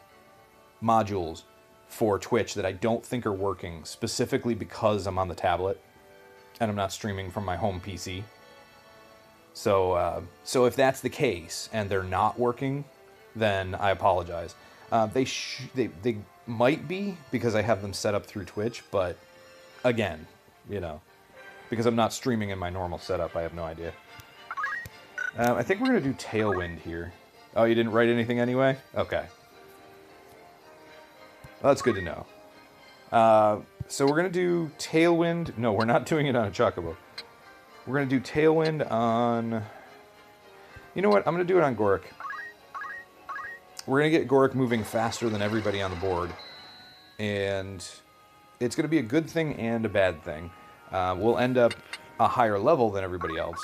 [SPEAKER 1] modules for Twitch that I don't think are working, specifically because I'm on the tablet, and I'm not streaming from my home PC. So if that's the case, and they're not working, then I apologize. They might be, because I have them set up through Twitch, but again, you know, because I'm not streaming in my normal setup, I have no idea. I think we're going to do Tailwind here. Oh, you didn't write anything anyway? Okay. Well, that's good to know. So we're going to do Tailwind. No, we're not doing it on a Chocobo. We're going to do Tailwind on... You know what? I'm going to do it on Gorik. We're going to get Gorik moving faster than everybody on the board. And it's going to be a good thing and a bad thing. We'll end up a higher level than everybody else.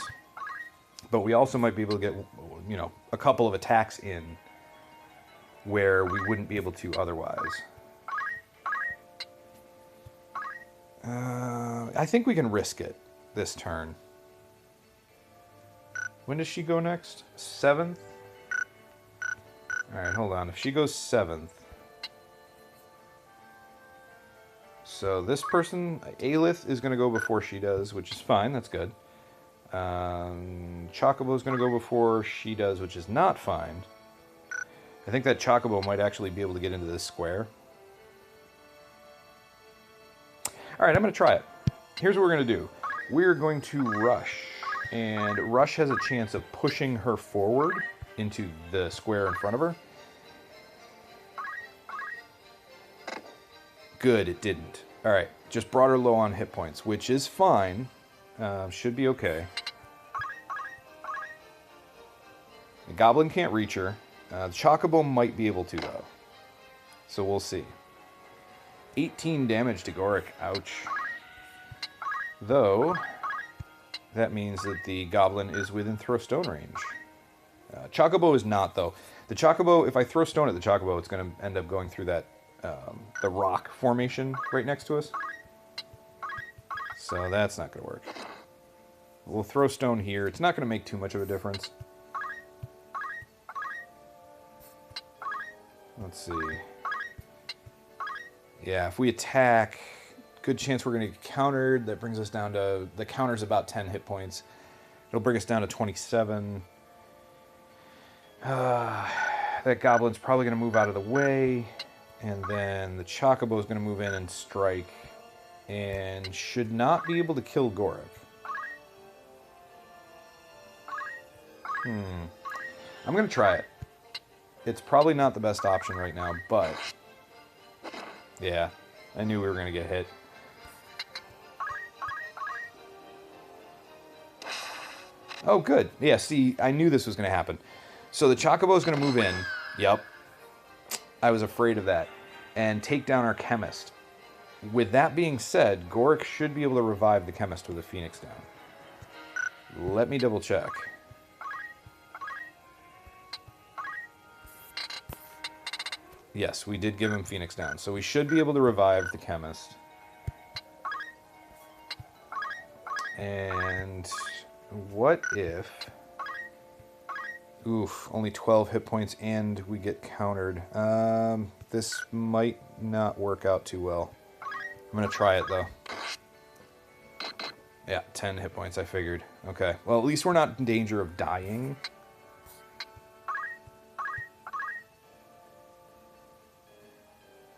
[SPEAKER 1] But we also might be able to get, you know, a couple of attacks in where we wouldn't be able to otherwise. I think we can risk it this turn. When does she go next? 7th? Alright, hold on. If she goes 7th... So this person, Aylith, is going to go before she does, which is fine. That's good. Chocobo is going to go before she does, which is not fine. I think that Chocobo might actually be able to get into this square. Alright, I'm going to try it. Here's what we're going to do. We're going to rush. And rush has a chance of pushing her forward into the square in front of her. Good, it didn't. Alright, just brought her low on hit points, which is fine. Should be okay. The goblin can't reach her. The chocobo might be able to, though. So we'll see. 18 damage to Goric. Ouch. Though, that means that the goblin is within throw stone range. Chocobo is not, though. The chocobo, if I throw stone at the chocobo, it's going to end up going through that the rock formation right next to us. So that's not going to work. We'll throw stone here. It's not going to make too much of a difference. Let's see. Yeah, if we attack, good chance we're going to get countered. That brings us down to... The counter's about 10 hit points. It'll bring us down to 27. That goblin's probably going to move out of the way. And then the chocobo is going to move in and strike. And should not be able to kill Goric. I'm going to try it. It's probably not the best option right now, but... Yeah, I knew we were going to get hit. Oh, good. Yeah, see, I knew this was going to happen. So the chocobo is going to move in. Yep. I was afraid of that. And take down our chemist. With that being said, Goric should be able to revive the chemist with a phoenix down. Let me double check. Yes, we did give him phoenix down. So we should be able to revive the chemist. And what if... Oof, only 12 hit points and we get countered. This might not work out too well. I'm going to try it, though. Yeah, 10 hit points, I figured. Okay, well, at least we're not in danger of dying.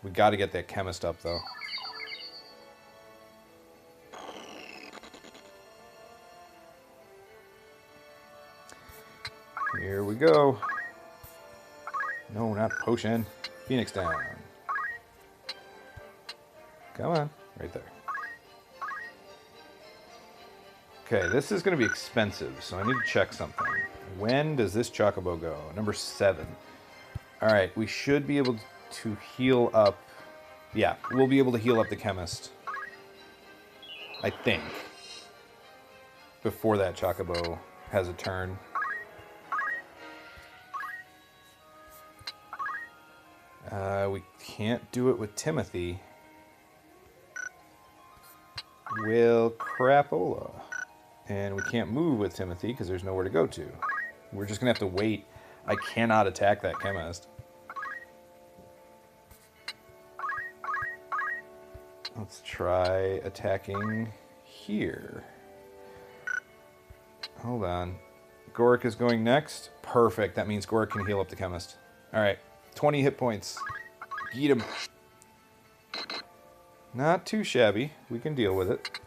[SPEAKER 1] We got to get that chemist up, though. Here we go. No, not potion. Phoenix down. Come on. Right there. Okay, this is going to be expensive, so I need to check something. When does this chocobo go? Number 7. Alright, we should be able to heal up... Yeah, we'll be able to heal up the chemist. I think. Before that chocobo has a turn. We can't do it with Timothy. Well, crapola. And we can't move with Timothy because there's nowhere to go to. We're just going to have to wait. I cannot attack that chemist. Let's try attacking here. Hold on. Goric is going next. Perfect. That means Goric can heal up the chemist. Alright. 20 hit points. Get him. Not too shabby. We can deal with it.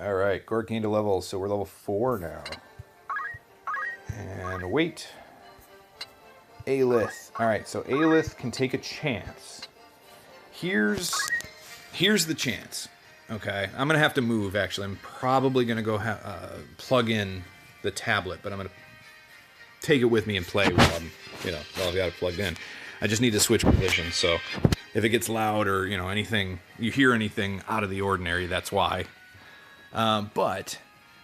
[SPEAKER 1] Alright, Goric gained a level, so we're level 4 now. And wait. Aylith. Alright, so Aylith can take a chance. Here's the chance. Okay, I'm going to have to move, actually. I'm probably going to go plug in the tablet, but I'm going to take it with me and play while I've got it plugged in. I just need to switch positions, so if it gets loud or, anything, you hear anything out of the ordinary, that's why. But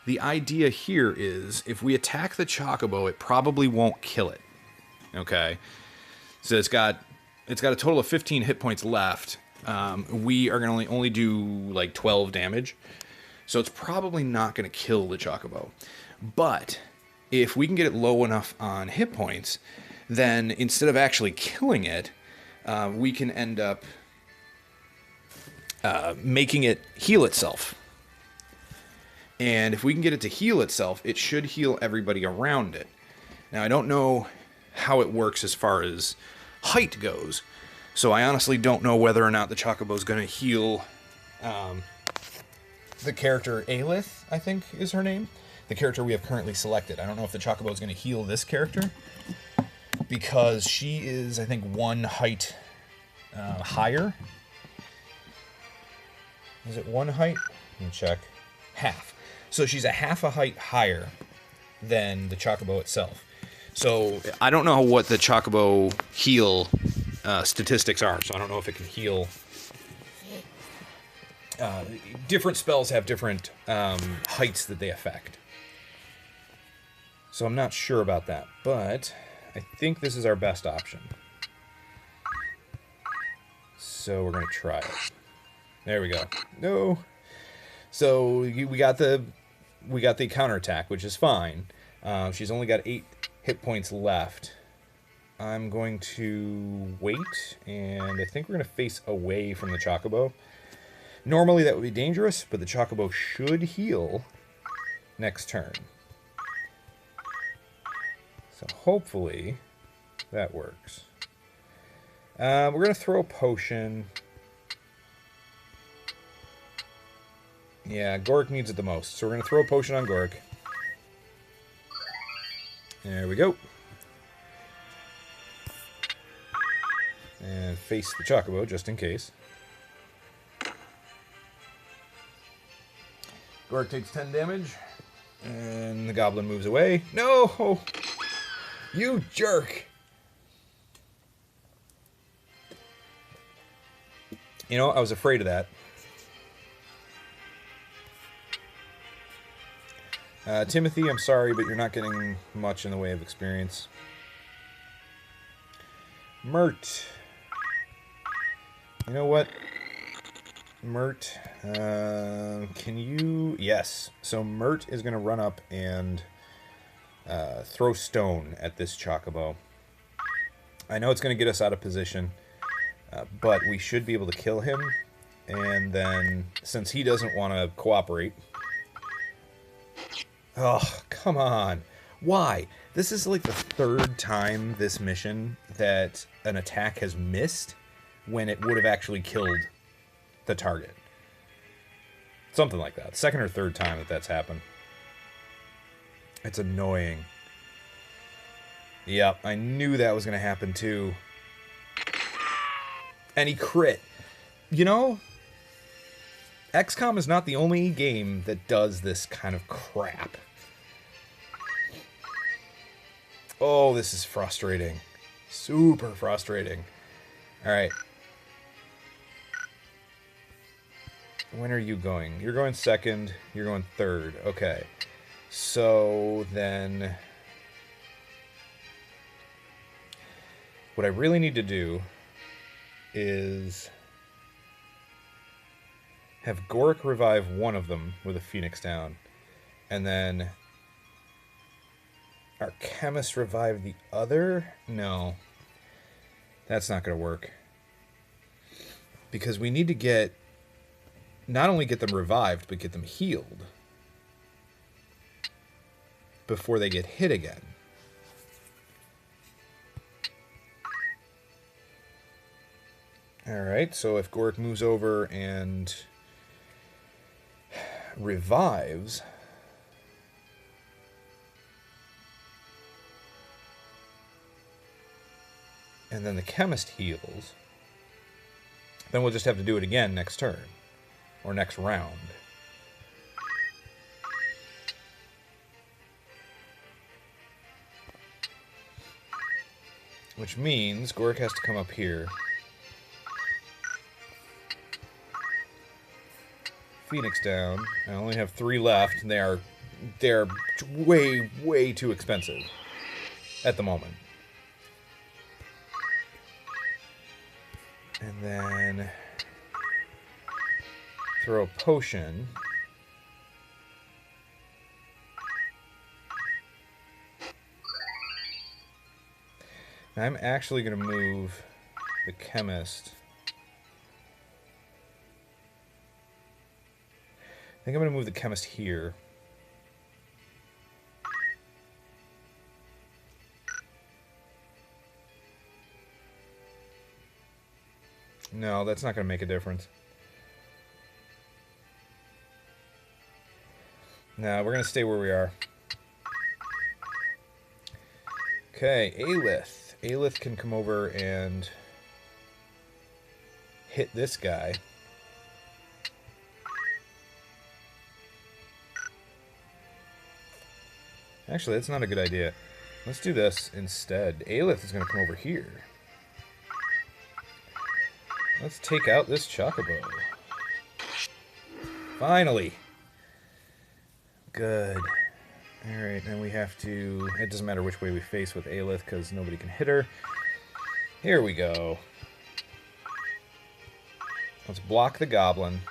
[SPEAKER 1] the idea here is if we attack the chocobo, it probably won't kill it. Okay, so it's got a total of 15 hit points left. We are going to only do like 12 damage, so it's probably not going to kill the chocobo. But if we can get it low enough on hit points, then instead of actually killing it, we can end up making it heal itself. And if we can get it to heal itself, it should heal everybody around it. Now, I don't know how it works as far as height goes, so I honestly don't know whether or not the chocobo is going to heal the character Aylith, I think is her name. the character we have currently selected. I don't know if the Chocobo is going to heal this character, because she is, I think, 1 height higher. Is it 1 height? Let me check. Half. So she's a half a height higher than the Chocobo itself. So I don't know what the Chocobo heal statistics are, so I don't know if it can heal. Different spells have different heights that they affect. So I'm not sure about that, but I think this is our best option. So we're going to try it. There we go. No. So we got the counterattack, which is fine. She's only got 8 hit points left. I'm going to wait, and I think we're going to face away from the Chocobo. Normally that would be dangerous, but the Chocobo should heal next turn. So hopefully that works. We're going to throw a potion. Yeah, Gork needs it the most, so we're going to throw a potion on Gork. There we go. And face the Chocobo, just in case. Gork takes 10 damage, and the Goblin moves away. No! You jerk! You know, I was afraid of that. Timothy, I'm sorry, but you're not getting much in the way of experience. Mert. You know what? Mert, can you... Yes. So Mert is going to run up and throw stone at this Chocobo. I know it's going to get us out of position, but we should be able to kill him. And then, since he doesn't want to cooperate... Oh, come on. Why? This is like the 3rd time this mission that an attack has missed when it would have actually killed the target. Something like that. 2nd or 3rd time that that's happened. It's annoying. Yep, I knew that was going to happen too. And he crit. You know, XCOM is not the only game that does this kind of crap. Oh, this is frustrating. Super frustrating. Alright. When are you going? You're going 2nd. You're going 3rd. Okay. So then... what I really need to do is have Gork revive one of them with a Phoenix down, and then our chemist revive the other? No. That's not going to work. Because we need to get, not only get them revived, but get them healed before they get hit again. Alright, so if Gork moves over and revives, and then the chemist heals, then we'll just have to do it again next turn, or next round. Which means Gork has to come up here. Phoenix down. I only have 3 left, and they're way, way too expensive at the moment. And then throw a potion. Now I'm actually going to move the chemist. I think I'm going to move the chemist here. No, that's not going to make a difference. No, we're going to stay where we are. Okay, Aylith. Aylith can come over and hit this guy. Actually, that's not a good idea. Let's do this instead. Aylith is going to come over here. Let's take out this Chocobo. Finally! Good. Alright, then we have to... It doesn't matter which way we face with Aylith, because nobody can hit her. Here we go. Let's block the Goblin.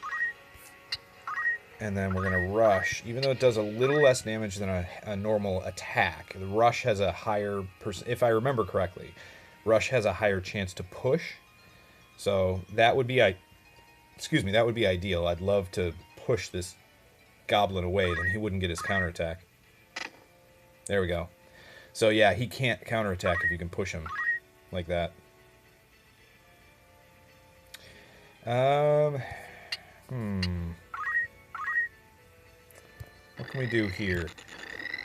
[SPEAKER 1] And then we're going to rush. Even though it does a little less damage than a normal attack, the rush has a higher... If I remember correctly, rush has a higher chance to push. So that would be... Excuse me, that would be ideal. I'd love to push this Goblin away, then he wouldn't get his counterattack. There we go. So yeah, he can't counterattack if you can push him like that. What can we do here?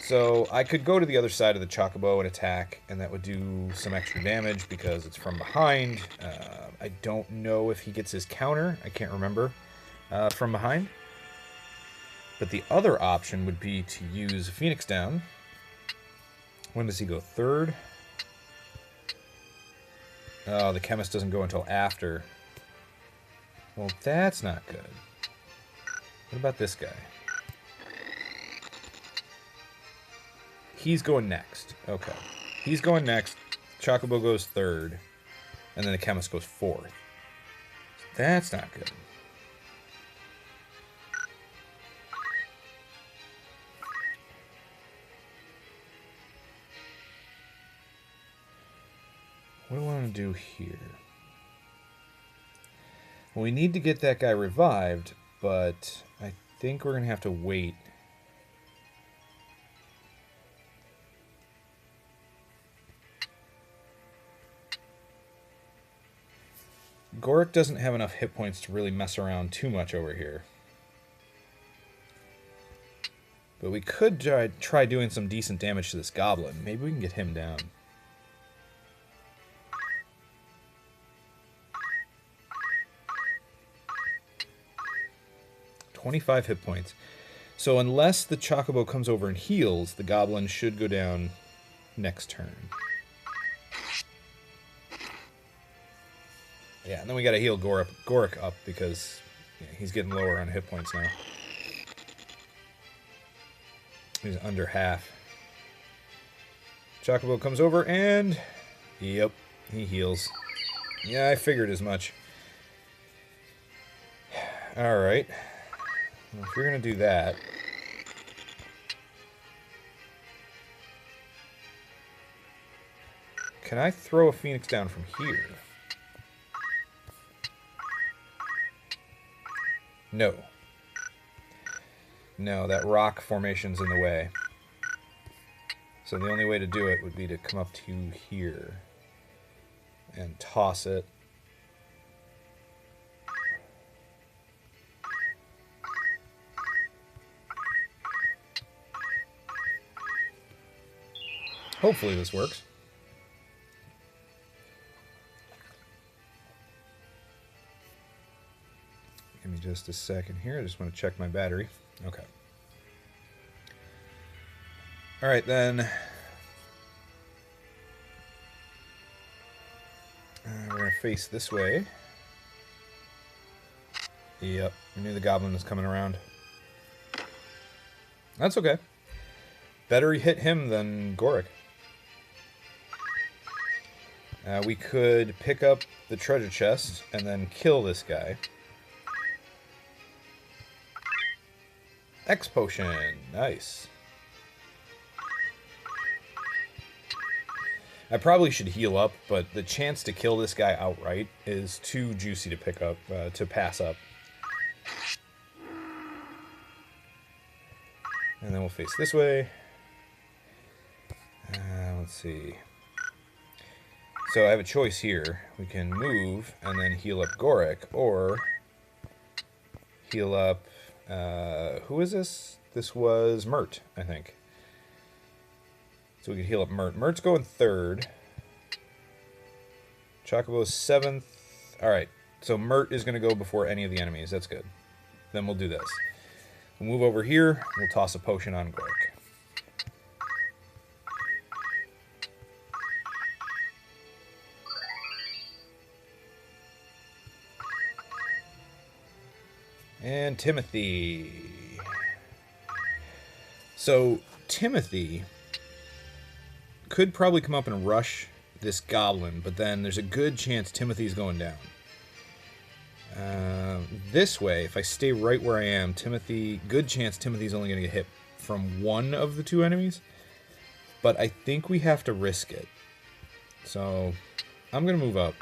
[SPEAKER 1] So I could go to the other side of the Chocobo and attack, and that would do some extra damage because it's from behind. I don't know if he gets his counter. I can't remember from behind. But the other option would be to use Phoenix Down. When does he go? Third? Oh, the Chemist doesn't go until after. Well, that's not good. What about this guy? He's going next. Okay. He's going next. Chocobo goes third. And then the Chemist goes fourth. That's not good. What do I want to do here? Well, we need to get that guy revived, but I think we're going to have to wait. Goric doesn't have enough hit points to really mess around too much over here. But we could try doing some decent damage to this Goblin. Maybe we can get him down. 25 hit points. So unless the Chocobo comes over and heals, the Goblin should go down next turn. Yeah, and then we gotta heal Goric up because he's getting lower on hit points now. He's under half. Chocobo comes over and... Yep, he heals. Yeah, I figured as much. Alright. Well, if you're going to do that... Can I throw a Phoenix down from here? No. No, that rock formation's in the way. So the only way to do it would be to come up to here and toss it. Hopefully this works. Give me just a second here. I just want to check my battery. Okay. All right, then. We're going to face this way. Yep, we knew the Goblin was coming around. That's okay. Better hit him than Goric. We could pick up the treasure chest and then kill this guy. X potion. Nice. I probably should heal up, but the chance to kill this guy outright is too juicy to pick up, to pass up. And then we'll face this way. Let's see. So I have a choice here. We can move and then heal up Goric, or heal up Who is this? This was Mert, I think. So we could heal up Mert. Mert's going 3rd. Chocobo's 7th. Alright, so Mert is going to go before any of the enemies. That's good. Then we'll do this. We'll move over here. We'll toss a potion on Gork. And Timothy. So, Timothy could probably come up and rush this goblin, but then there's a good chance Timothy's going down. This way, if I stay right where I am, good chance Timothy's only going to get hit from one of the 2 enemies. But I think we have to risk it. So, I'm going to move up.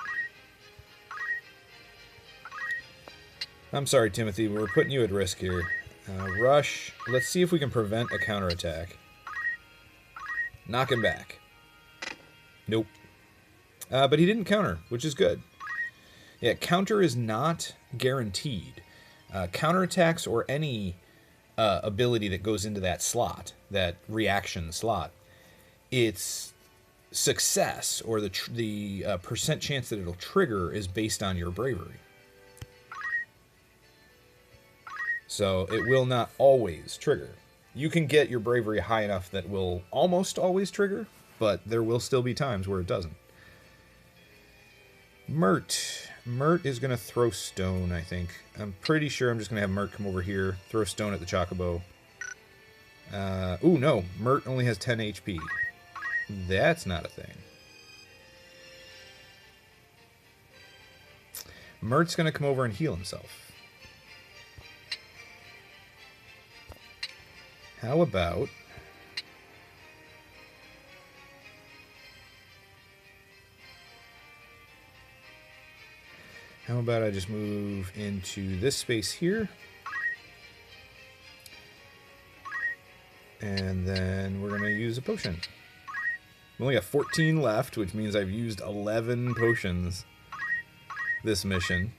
[SPEAKER 1] I'm sorry, Timothy, we're putting you at risk here. Rush. Let's see if we can prevent a counterattack. Knock him back. Nope. But he didn't counter, which is good. Yeah, counter is not guaranteed. Counterattacks or any ability that goes into that slot, that reaction slot, its success or the percent chance that it'll trigger is based on your bravery. So it will not always trigger. You can get your bravery high enough that will almost always trigger, but there will still be times where it doesn't. Mert. Mert is going to throw stone, I think. I'm pretty sure I'm just going to have Mert come over here, throw stone at the Chocobo. Ooh, no. Mert only has 10 HP. That's not a thing. Mert's going to come over and heal himself. How about... I just move into this space here. And then we're going to use a potion. We only got 14 left, which means I've used 11 potions this mission.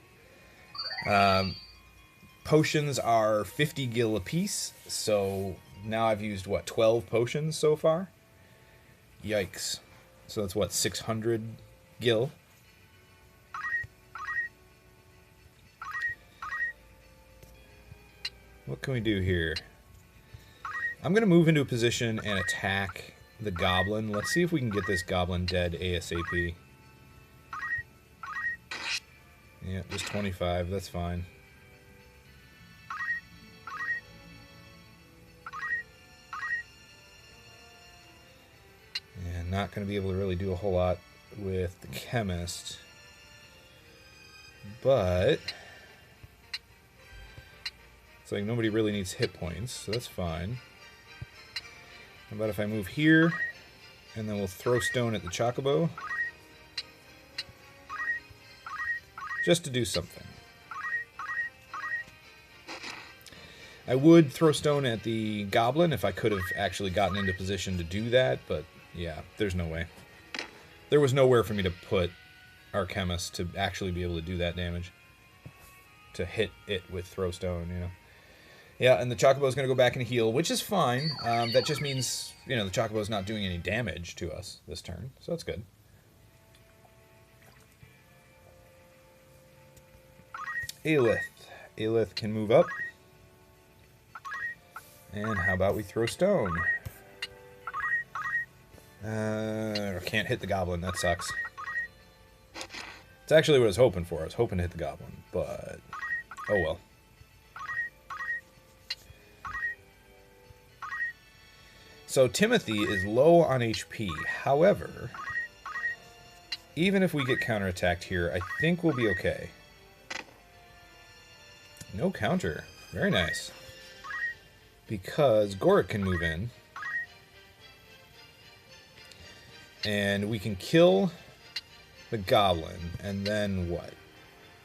[SPEAKER 1] Potions are 50 gil apiece, so now I've used, what, 12 potions so far? Yikes. So that's, what, 600 gil? What can we do here? I'm going to move into a position and attack the goblin. Let's see if we can get this goblin dead ASAP. Yeah, just 25. That's fine. Yeah, not going to be able to really do a whole lot with the chemist. But... it's like nobody really needs hit points, so that's fine. How about if I move here, and then we'll throw stone at the Chocobo. Just to do something. I would throw stone at the goblin if I could have actually gotten into position to do that, but yeah, there's no way. There was nowhere for me to put our chemist to actually be able to do that damage. To hit it with throw stone, you know. Yeah, and the Chocobo's going to go back and heal, which is fine. That just means, you know, the Chocobo's not doing any damage to us this turn, so that's good. Aylith. Aylith can move up. And how about we throw stone? Can't hit the goblin, that sucks. It's actually what I was hoping for. I was hoping to hit the goblin, but... oh well. So Timothy is low on HP. However, even if we get counterattacked here, I think we'll be okay. No counter. Very nice. Because Gork can move in. And we can kill the goblin. And then what?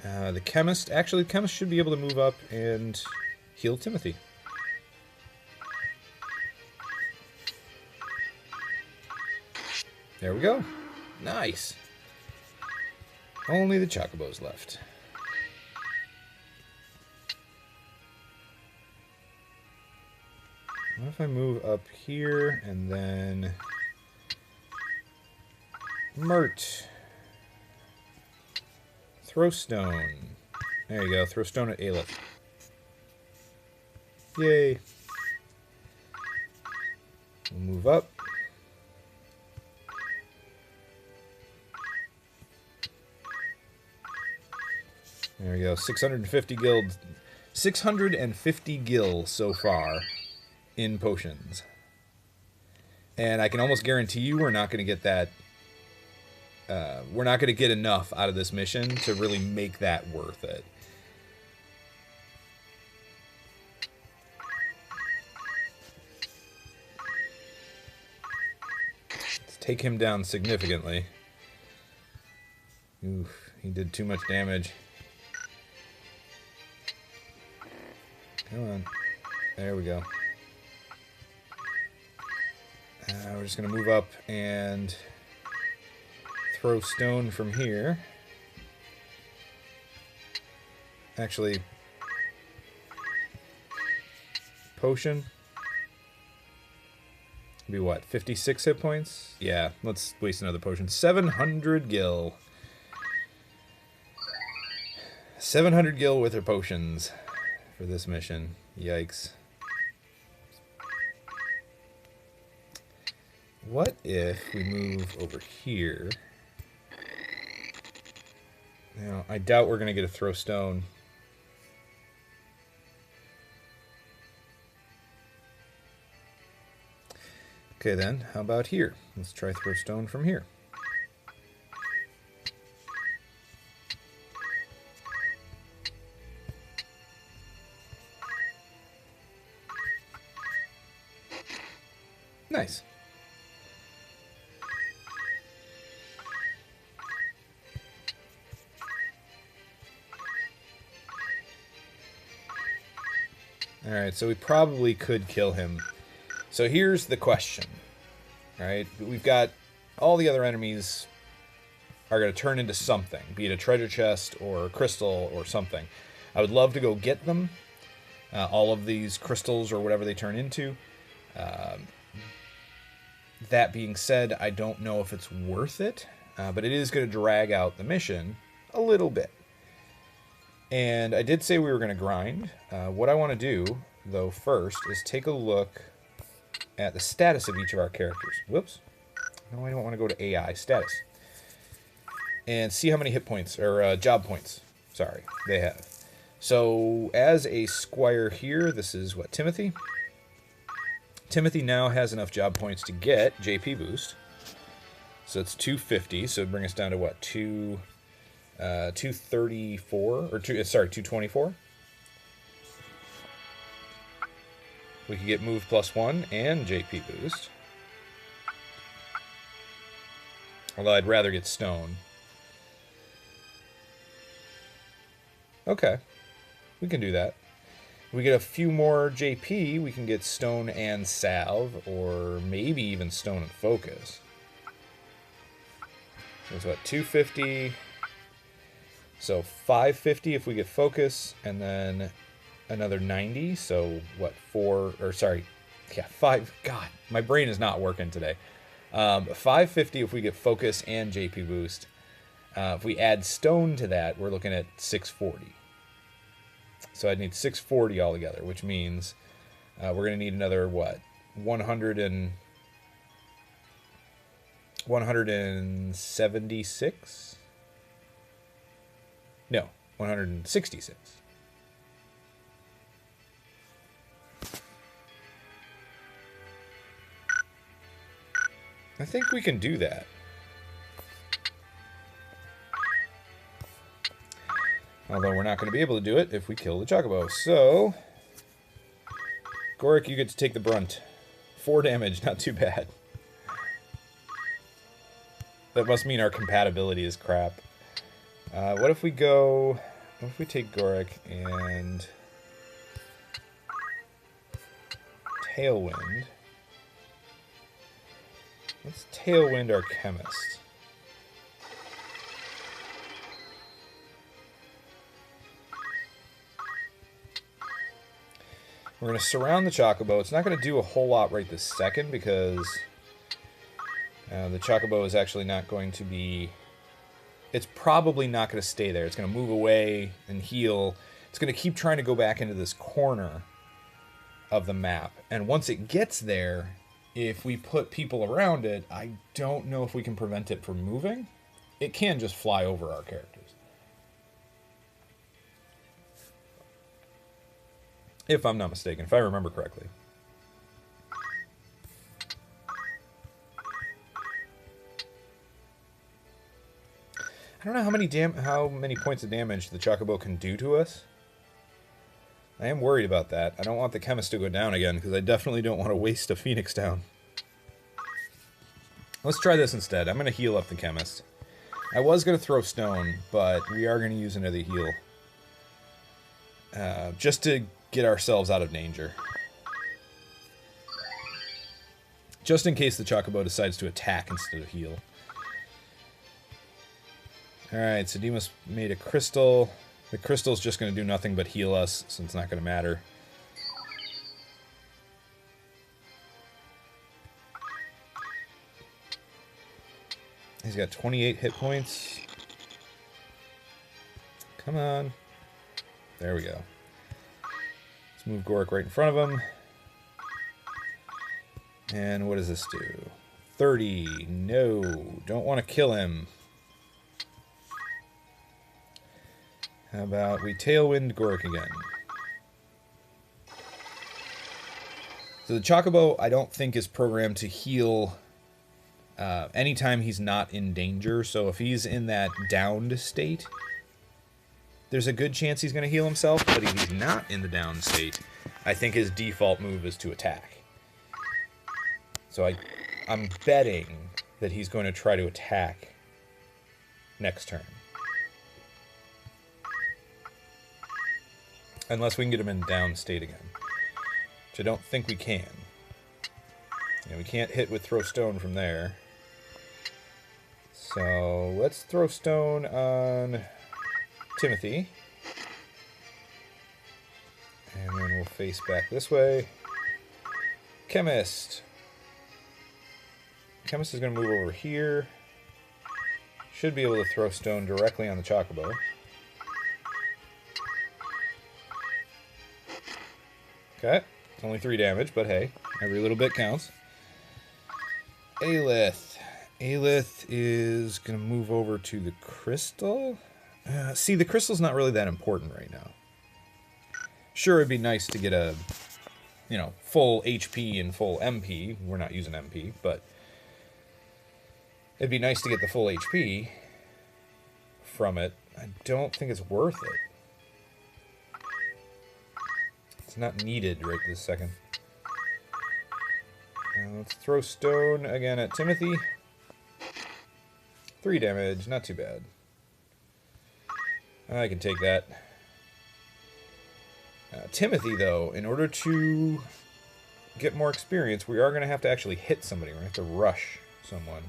[SPEAKER 1] The chemist... actually, the chemist should be able to move up and heal Timothy. There we go. Nice. Only the Chocobos left. What if I move up here and then Mert. Throw stone. There you go. Throw stone at Aylith. Yay. We'll move up. There we go. 650 gil. 650 gil so far in potions. And I can almost guarantee you we're not going to get that. We're not going to get enough out of this mission to really make that worth it. Let's take him down significantly. Oof, he did too much damage. Come on. There we go. We're just going to move up and throw stone from here. Actually, potion. Be what, 56 hit points? Yeah, let's waste another potion. 700 gil. 700 gil with her potions for this mission. Yikes. What if we move over here? Now, I doubt we're going to get a throw stone. Okay then, how about here? Let's try throw stone from here. Nice. Alright, so we probably could kill him. So here's the question. Alright, we've got all the other enemies are going to turn into something, be it a treasure chest or a crystal or something. I would love to go get them, all of these crystals or whatever they turn into. That being said, I don't know if it's worth it, but it is going to drag out the mission a little bit. And I did say we were going to grind. What I want to do, though, first is take a look at the status of each of our characters. Whoops. No, I don't want to go to AI status. And see how many hit points, or job points, sorry, they have. So, as a squire here, this is, what, Timothy? Timothy now has enough job points to get JP boost. So it's 250, so it'd bring us down to, what, 234, or 224. We could get move +1 and JP boost. Although I'd rather get stone. Okay, we can do that. If we get a few more JP, we can get stone and salve, or maybe even stone and focus. That's what, 250. So 550 if we get focus, and then another 90. So what, 5. God, my brain is not working today. 550 if we get focus and JP boost. If we add stone to that, we're looking at 640. So I'd need 640 altogether, which means we're going to need another, what, 176? No, 166. I think we can do that. Although we're not going to be able to do it if we kill the Chocobo. So, Gorik, you get to take the brunt. 4 damage, not too bad. That must mean our compatibility is crap. What if we take Gorik and Tailwind? Let's Tailwind our Chemist. We're going to surround the Chocobo. It's not going to do a whole lot right this second because the Chocobo is actually not going to be... It's probably not going to stay there. It's going to move away and heal. It's going to keep trying to go back into this corner of the map. And once it gets there, if we put people around it, I don't know if we can prevent it from moving. It can just fly over our characters. If I'm not mistaken, if I remember correctly. I don't know how many points of damage the Chocobo can do to us. I am worried about that. I don't want the Chemist to go down again, because I definitely don't want to waste a Phoenix down. Let's try this instead. I'm going to heal up the Chemist. I was going to throw Stone, but we are going to use another heal. Just to get ourselves out of danger. Just in case the Chocobo decides to attack instead of heal. Alright, so Deimos made a crystal. The crystal's just going to do nothing but heal us, so it's not going to matter. He's got 28 hit points. Come on. There we go. Let's move Gork right in front of him. And what does this do? 30. No. Don't want to kill him. How about we Tailwind Gork again? So the Chocobo, I don't think, is programmed to heal anytime he's not in danger. So if he's in that downed state, there's a good chance he's going to heal himself. But if he's not in the downed state, I think his default move is to attack. So I'm betting that he's going to try to attack next turn. Unless we can get him in down state again. Which I don't think we can. Yeah, we can't hit with Throw Stone from there. So let's Throw Stone on Timothy. And then we'll face back this way. Chemist. Chemist is going to move over here. Should be able to Throw Stone directly on the Chocobo. Okay, it's only 3 damage, but hey, every little bit counts. Aylith. Aylith is going to move over to the crystal. See, the crystal's not really that important right now. Sure, it'd be nice to get a, full HP and full MP. We're not using MP, but it'd be nice to get the full HP from it. I don't think it's worth it. It's not needed right this second. Let's Throw Stone again at Timothy. 3 damage, not too bad. I can take that. Timothy, though, in order to get more experience, we are going to have to actually hit somebody. We're going to have to rush someone.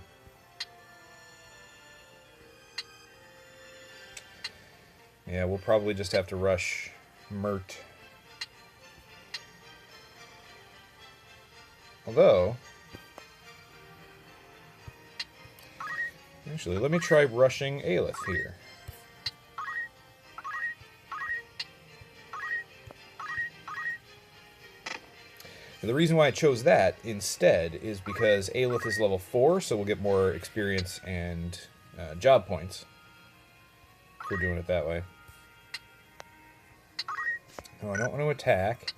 [SPEAKER 1] Yeah, we'll probably just have to rush Mert. Although, actually, let me try rushing Aylith here. And the reason why I chose that instead is because Aylith is level 4, so we'll get more experience and job points if we're doing it that way. Oh, I don't want to attack.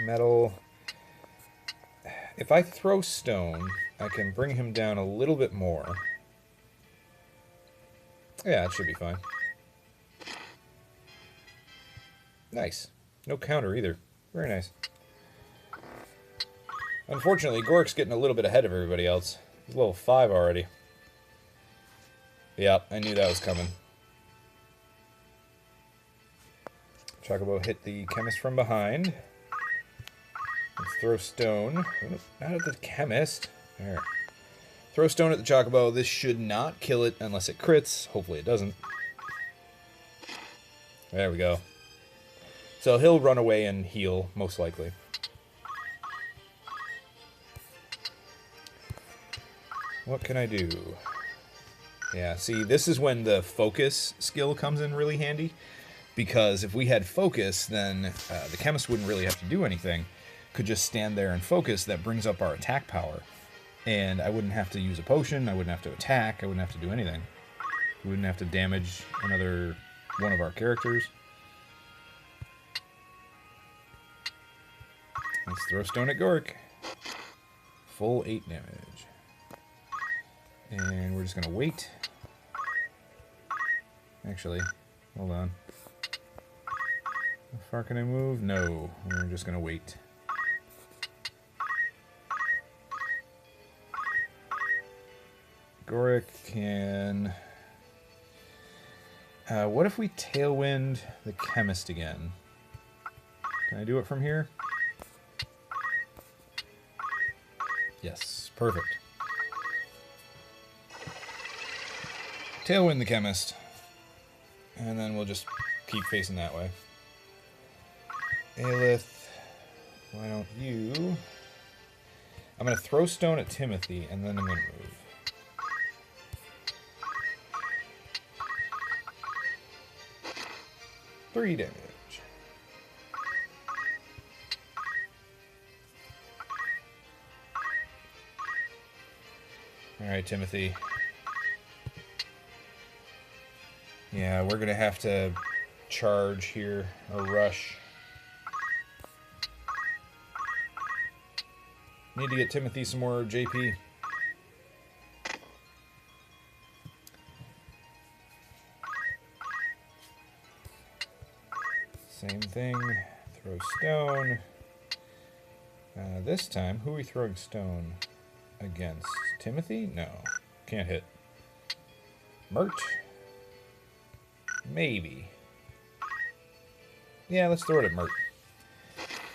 [SPEAKER 1] Metal. If I throw Stone, I can bring him down a little bit more. Yeah, it should be fine. Nice. No counter either. Very nice. Unfortunately, Gork's getting a little bit ahead of everybody else. He's level 5 already. Yep, I knew that was coming. Chocobo hit the Chemist from behind. Let's Throw Stone. Not at the Chemist. There. Throw Stone at the Chocobo. This should not kill it unless it crits. Hopefully it doesn't. There we go. So he'll run away and heal, most likely. What can I do? Yeah, see, this is when the focus skill comes in really handy. Because if we had focus, then the chemist wouldn't really have to do anything. Could just stand there and focus. That brings up our attack power. And I wouldn't have to use a potion. I wouldn't have to attack. I wouldn't have to do anything. We wouldn't have to damage another one of our characters. Let's throw stone at Gork. Full 8 damage. And we're just going to wait. Actually, hold on. How far can I move? No, we're just going to wait. Goric can... what if we Tailwind the Chemist again? Can I do it from here? Yes, perfect. Tailwind the Chemist. And then we'll just keep facing that way. Aylith, why don't you... I'm going to throw stone at Timothy, and then I'm going to move. Three damage. Alright, Timothy. Yeah, we're going to have to charge here, or rush. Need to get Timothy some more JP. Same thing. Throw stone. This time, who are we throwing stone against? Timothy? No. Can't hit. Mert? Maybe. Yeah, let's throw it at Mert.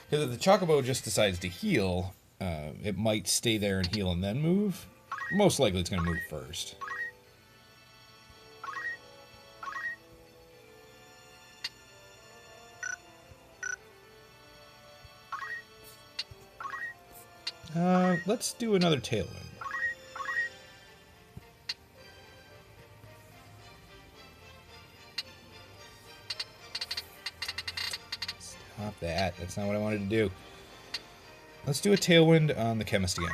[SPEAKER 1] Because if the Chocobo just decides to heal, it might stay there and heal and then move. Most likely it's going to move first. Let's do another Tailwind. Stop that. That's not what I wanted to do. Let's do a Tailwind on the Chemist again.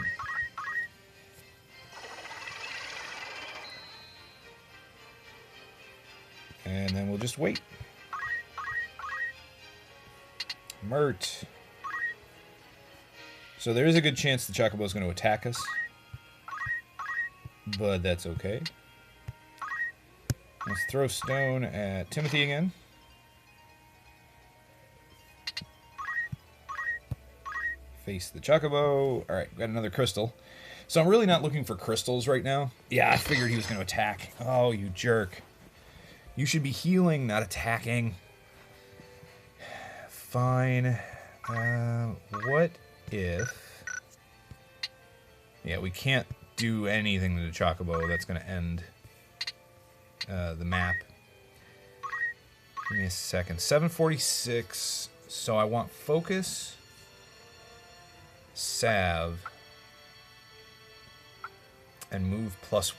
[SPEAKER 1] And then we'll just wait. Mert. So there is a good chance the Chocobo is going to attack us. But that's okay. Let's throw stone at Timothy again. Face the Chocobo. Alright, got another crystal. So I'm really not looking for crystals right now. Yeah, I figured he was going to attack. Oh, you jerk. You should be healing, not attacking. Fine. What if... Yeah, we can't do anything to the Chocobo. That's going to end the map. Give me a second. 746. So I want focus, salve, and move +1. It's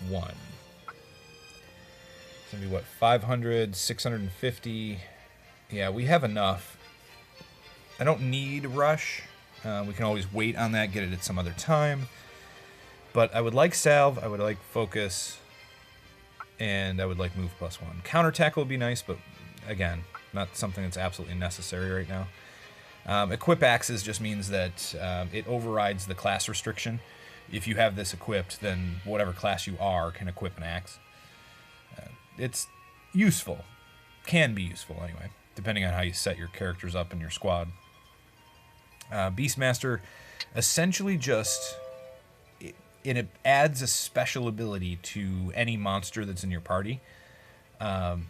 [SPEAKER 1] going to be, what, 500, 650? Yeah, we have enough. I don't need rush. We can always wait on that, get it at some other time. But I would like salve, I would like focus, and I would like move +1. Counterattack would be nice, but again, not something that's absolutely necessary right now. Equip axes just means that it overrides the class restriction. If you have this equipped, then whatever class you are can equip an axe. It's useful. Can be useful, anyway, depending on how you set your characters up in your squad. Beastmaster essentially just... It adds a special ability to any monster that's in your party. In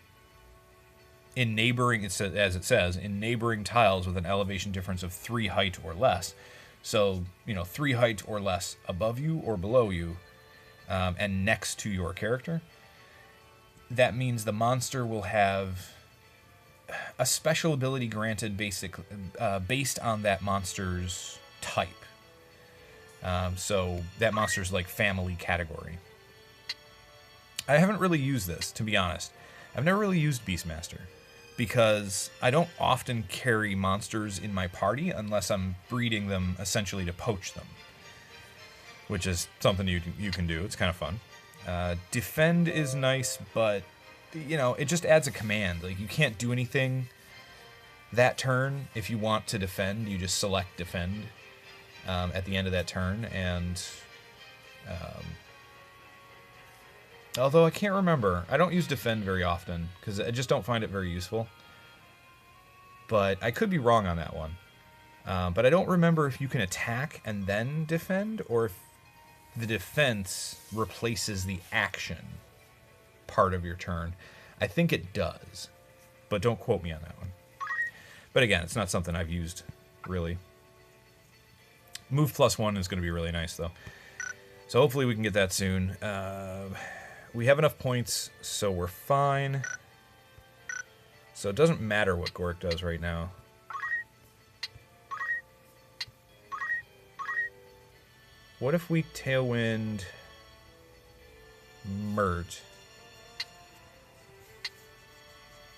[SPEAKER 1] neighboring, as it says, in neighboring tiles with an elevation difference of 3 height or less. So, 3 height or less above you or below you, and next to your character. That means the monster will have a special ability granted based on that monster's type.
[SPEAKER 2] So that monster's like family category. I haven't really used this, to be honest. I've never really used Beastmaster because I don't often carry monsters in my party unless I'm breeding them essentially to poach them, which is something you can do. It's kind of fun. Defend is nice, but you know, it just adds a command. Like, you can't do anything that turn. If you want to defend, you just select defend at the end of that turn. And although I can't remember, I don't use defend very often because I just don't find it very useful. But I could be wrong on that one. But I don't remember if you can attack and then defend, or if the defense replaces the action part of your turn. I think it does, but don't quote me on that one. But again, it's not something I've used, really. Move +1 is going to be really nice, though. So hopefully we can get that soon. We have enough points, so we're fine. So it doesn't matter what Goric does right now. What if we Tailwind Mert?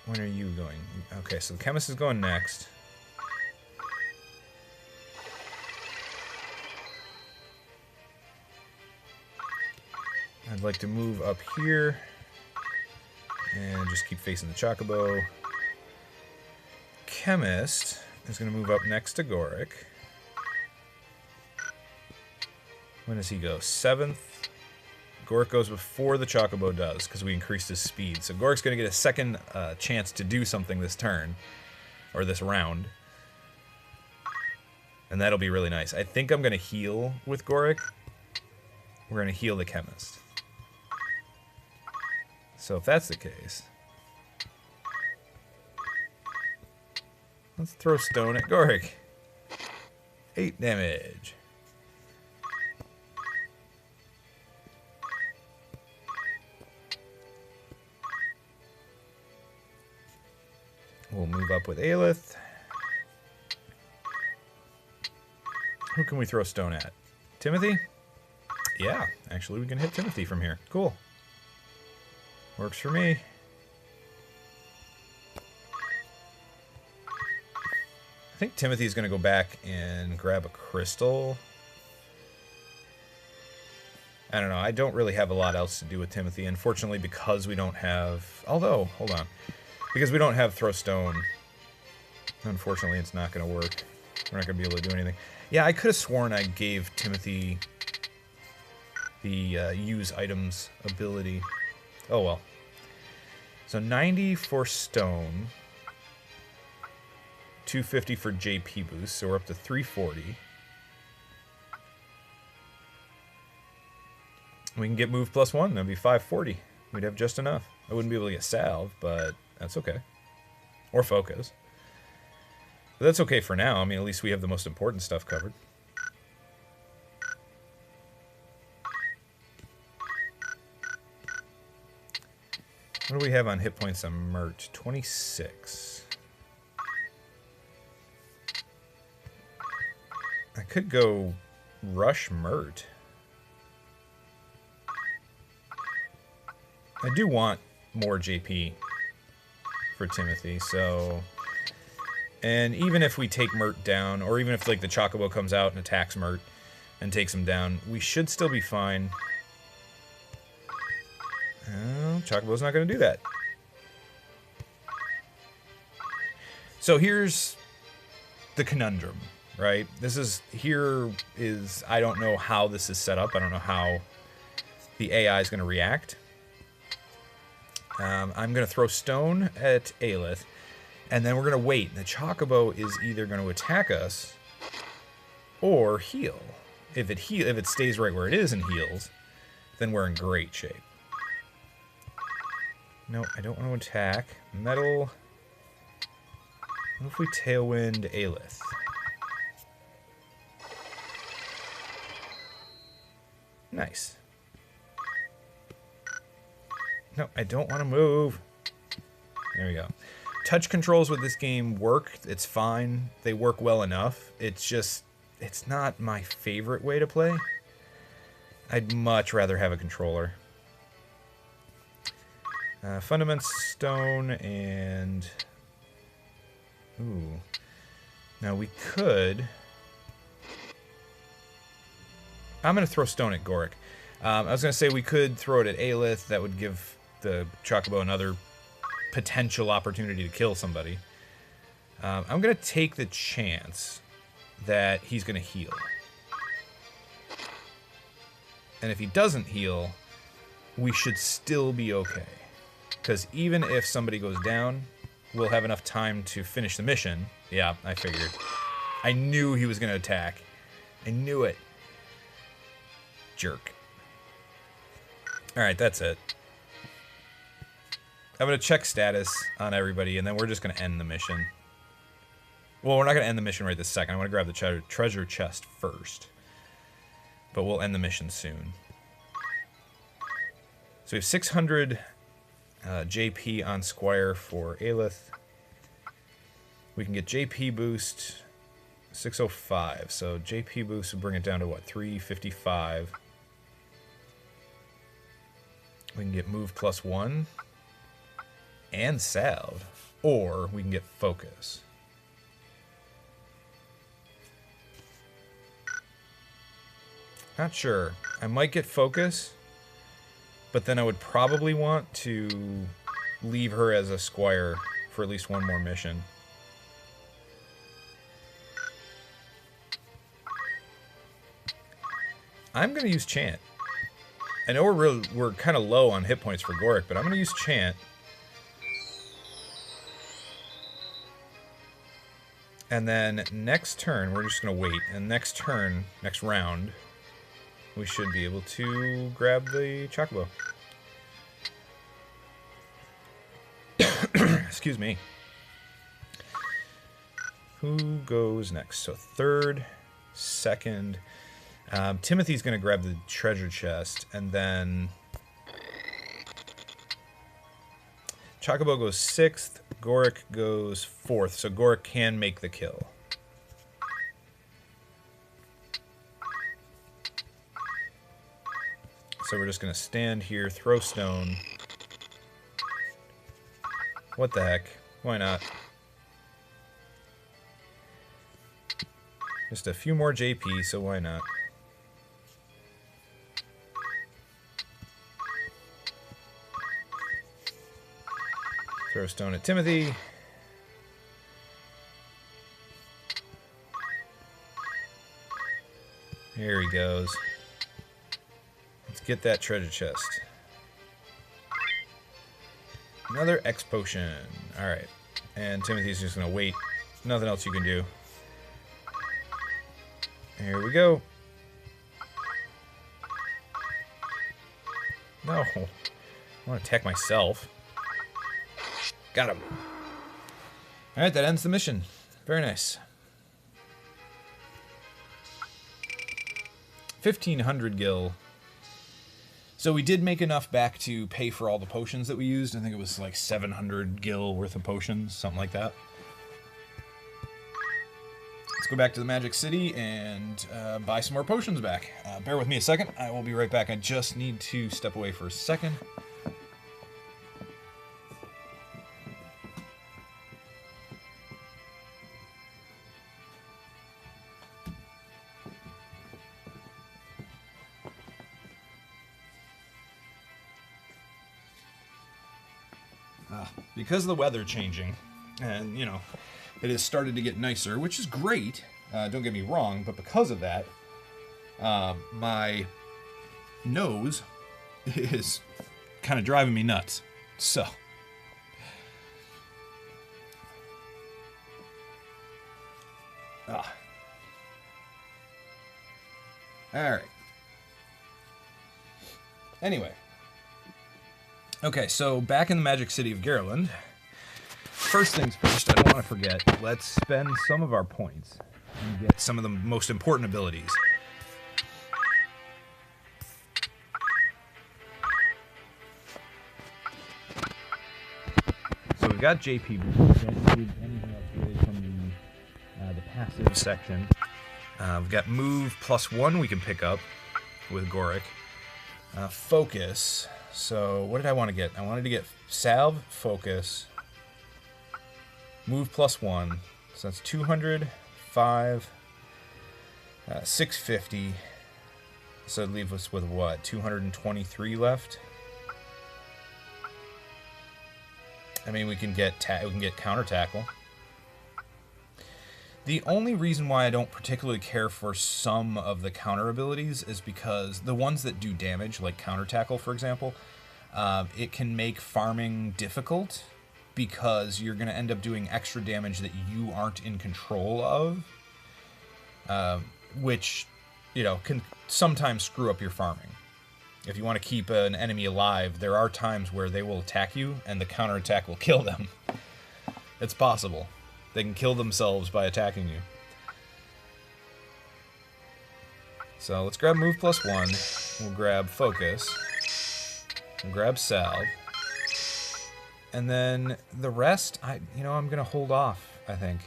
[SPEAKER 2] When are you going? Okay, so the Chemist is going next. I'd like to move up here and just keep facing the Chocobo. Chemist is going to move up next to Goric. When does he go? 7th. Goric goes before the Chocobo does, because we increased his speed. So Goric's going to get a second chance to do something this turn, or this round. And that'll be really nice. I think I'm going to heal with Goric. We're going to heal the Chemist. So if that's the case, let's throw stone at Goric. 8 damage. We'll move up with Aylith. Who can we throw stone at? Timothy? Yeah, actually we can hit Timothy from here. Cool. Works for me. I think Timothy's going to go back and grab a crystal. I don't know. I don't really have a lot else to do with Timothy, unfortunately, because we don't have... Although, hold on. Because we don't have throw stone. Unfortunately, it's not going to work. We're not going to be able to do anything. Yeah, I could have sworn I gave Timothy the use items ability. Oh, well. So 90 for stone. 250 for JP boost, so we're up to 340. We can get move +1, that'd be 540. We'd have just enough. I wouldn't be able to get salve, but that's okay. Or focus. But that's okay for now. I mean, at least we have the most important stuff covered. What do we have on hit points on Mert? 26. I could go rush Mert. I do want more JP for Timothy, so... And even if we take Mert down, or even if like the Chocobo comes out and attacks Mert and takes him down, we should still be fine. Oh, Chocobo's not going to do that. So here's the conundrum, right? I don't know how this is set up. I don't know how the AI is going to react. I'm going to throw stone at Aylith, and then we're going to wait. The Chocobo is either going to attack us or heal. If it stays right where it is and heals, then we're in great shape. No, I don't want to attack. Metal. What if we Tailwind Aylith? Nice. No, I don't want to move. There we go. Touch controls with this game work. It's fine. They work well enough. It's just it's not my favorite way to play. I'd much rather have a controller. Fundament Stone and... Ooh. Now we could... I'm going to throw Stone at Goric. I was going to say we could throw it at Aylith. That would give the Chocobo another potential opportunity to kill somebody. I'm going to take the chance that he's going to heal. And if he doesn't heal, we should still be okay. Because even if somebody goes down, we'll have enough time to finish the mission. Yeah, I figured. I knew he was going to attack. I knew it. Jerk. Alright, that's it. I'm going to check status on everybody, and then we're just going to end the mission. Well, we're not going to end the mission right this second. I want to grab the treasure chest first. But we'll end the mission soon. So we have 600 JP on Squire for Aylith. We can get JP boost 605. So JP boost would bring it down to what? 355. We can get move +1 and salve, or we can get focus. Not sure. I might get focus, but then I would probably want to leave her as a squire for at least one more mission. I'm going to use Chant. I know we're kind of low on hit points for Goric, but I'm going to use Chant. And then next turn, we're just going to wait. And next turn, next round, we should be able to grab the Chocobo. Excuse me. Who goes next? So third, second... Timothy's going to grab the treasure chest, and then Chocobo goes 6th, Goric goes 4th, so Goric can make the kill. So we're just going to stand here, throw stone. What the heck? Why not? Just a few more JP, so why not? Throw stone at Timothy. Here he goes. Let's get that treasure chest. Another X potion. Alright. And Timothy's just going to wait. Nothing else you can do. Here we go. No. I want to attack myself. Got him. Alright, that ends the mission. Very nice. 1,500 gil. So we did make enough back to pay for all the potions that we used. I think it was like 700 gil worth of potions, something like that. Let's go back to the Magic City and buy some more potions back. Bear with me a second. I will be right back. I just need to step away for a second. Because of the weather changing, and, you know, it has started to get nicer, which is great, don't get me wrong, but because of that, my nose is kind of driving me nuts, so. Alright. Anyway. Okay, so back in the Magic City of Garland, first things first, I don't want to forget, let's spend some of our points and get some of the most important abilities. So we've got JP boost. Don't need anything else really from the passive section. We've got move +1 we can pick up with Goric. Focus. So what did I want to get? I wanted to get salve, focus, move +1. So that's 200, 5, 650. So it'd leave us with what? 223 left. I mean, we can get counter tackle. The only reason why I don't particularly care for some of the counter abilities is because the ones that do damage, like counter tackle, for example, it can make farming difficult because you're going to end up doing extra damage that you aren't in control of, which, you know, can sometimes screw up your farming. If you want to keep an enemy alive, there are times where they will attack you and the counterattack will kill them. It's possible. They can kill themselves by attacking you. So let's grab move +1. We'll grab focus. We'll grab salve. And then the rest, I'm going to hold off, I think.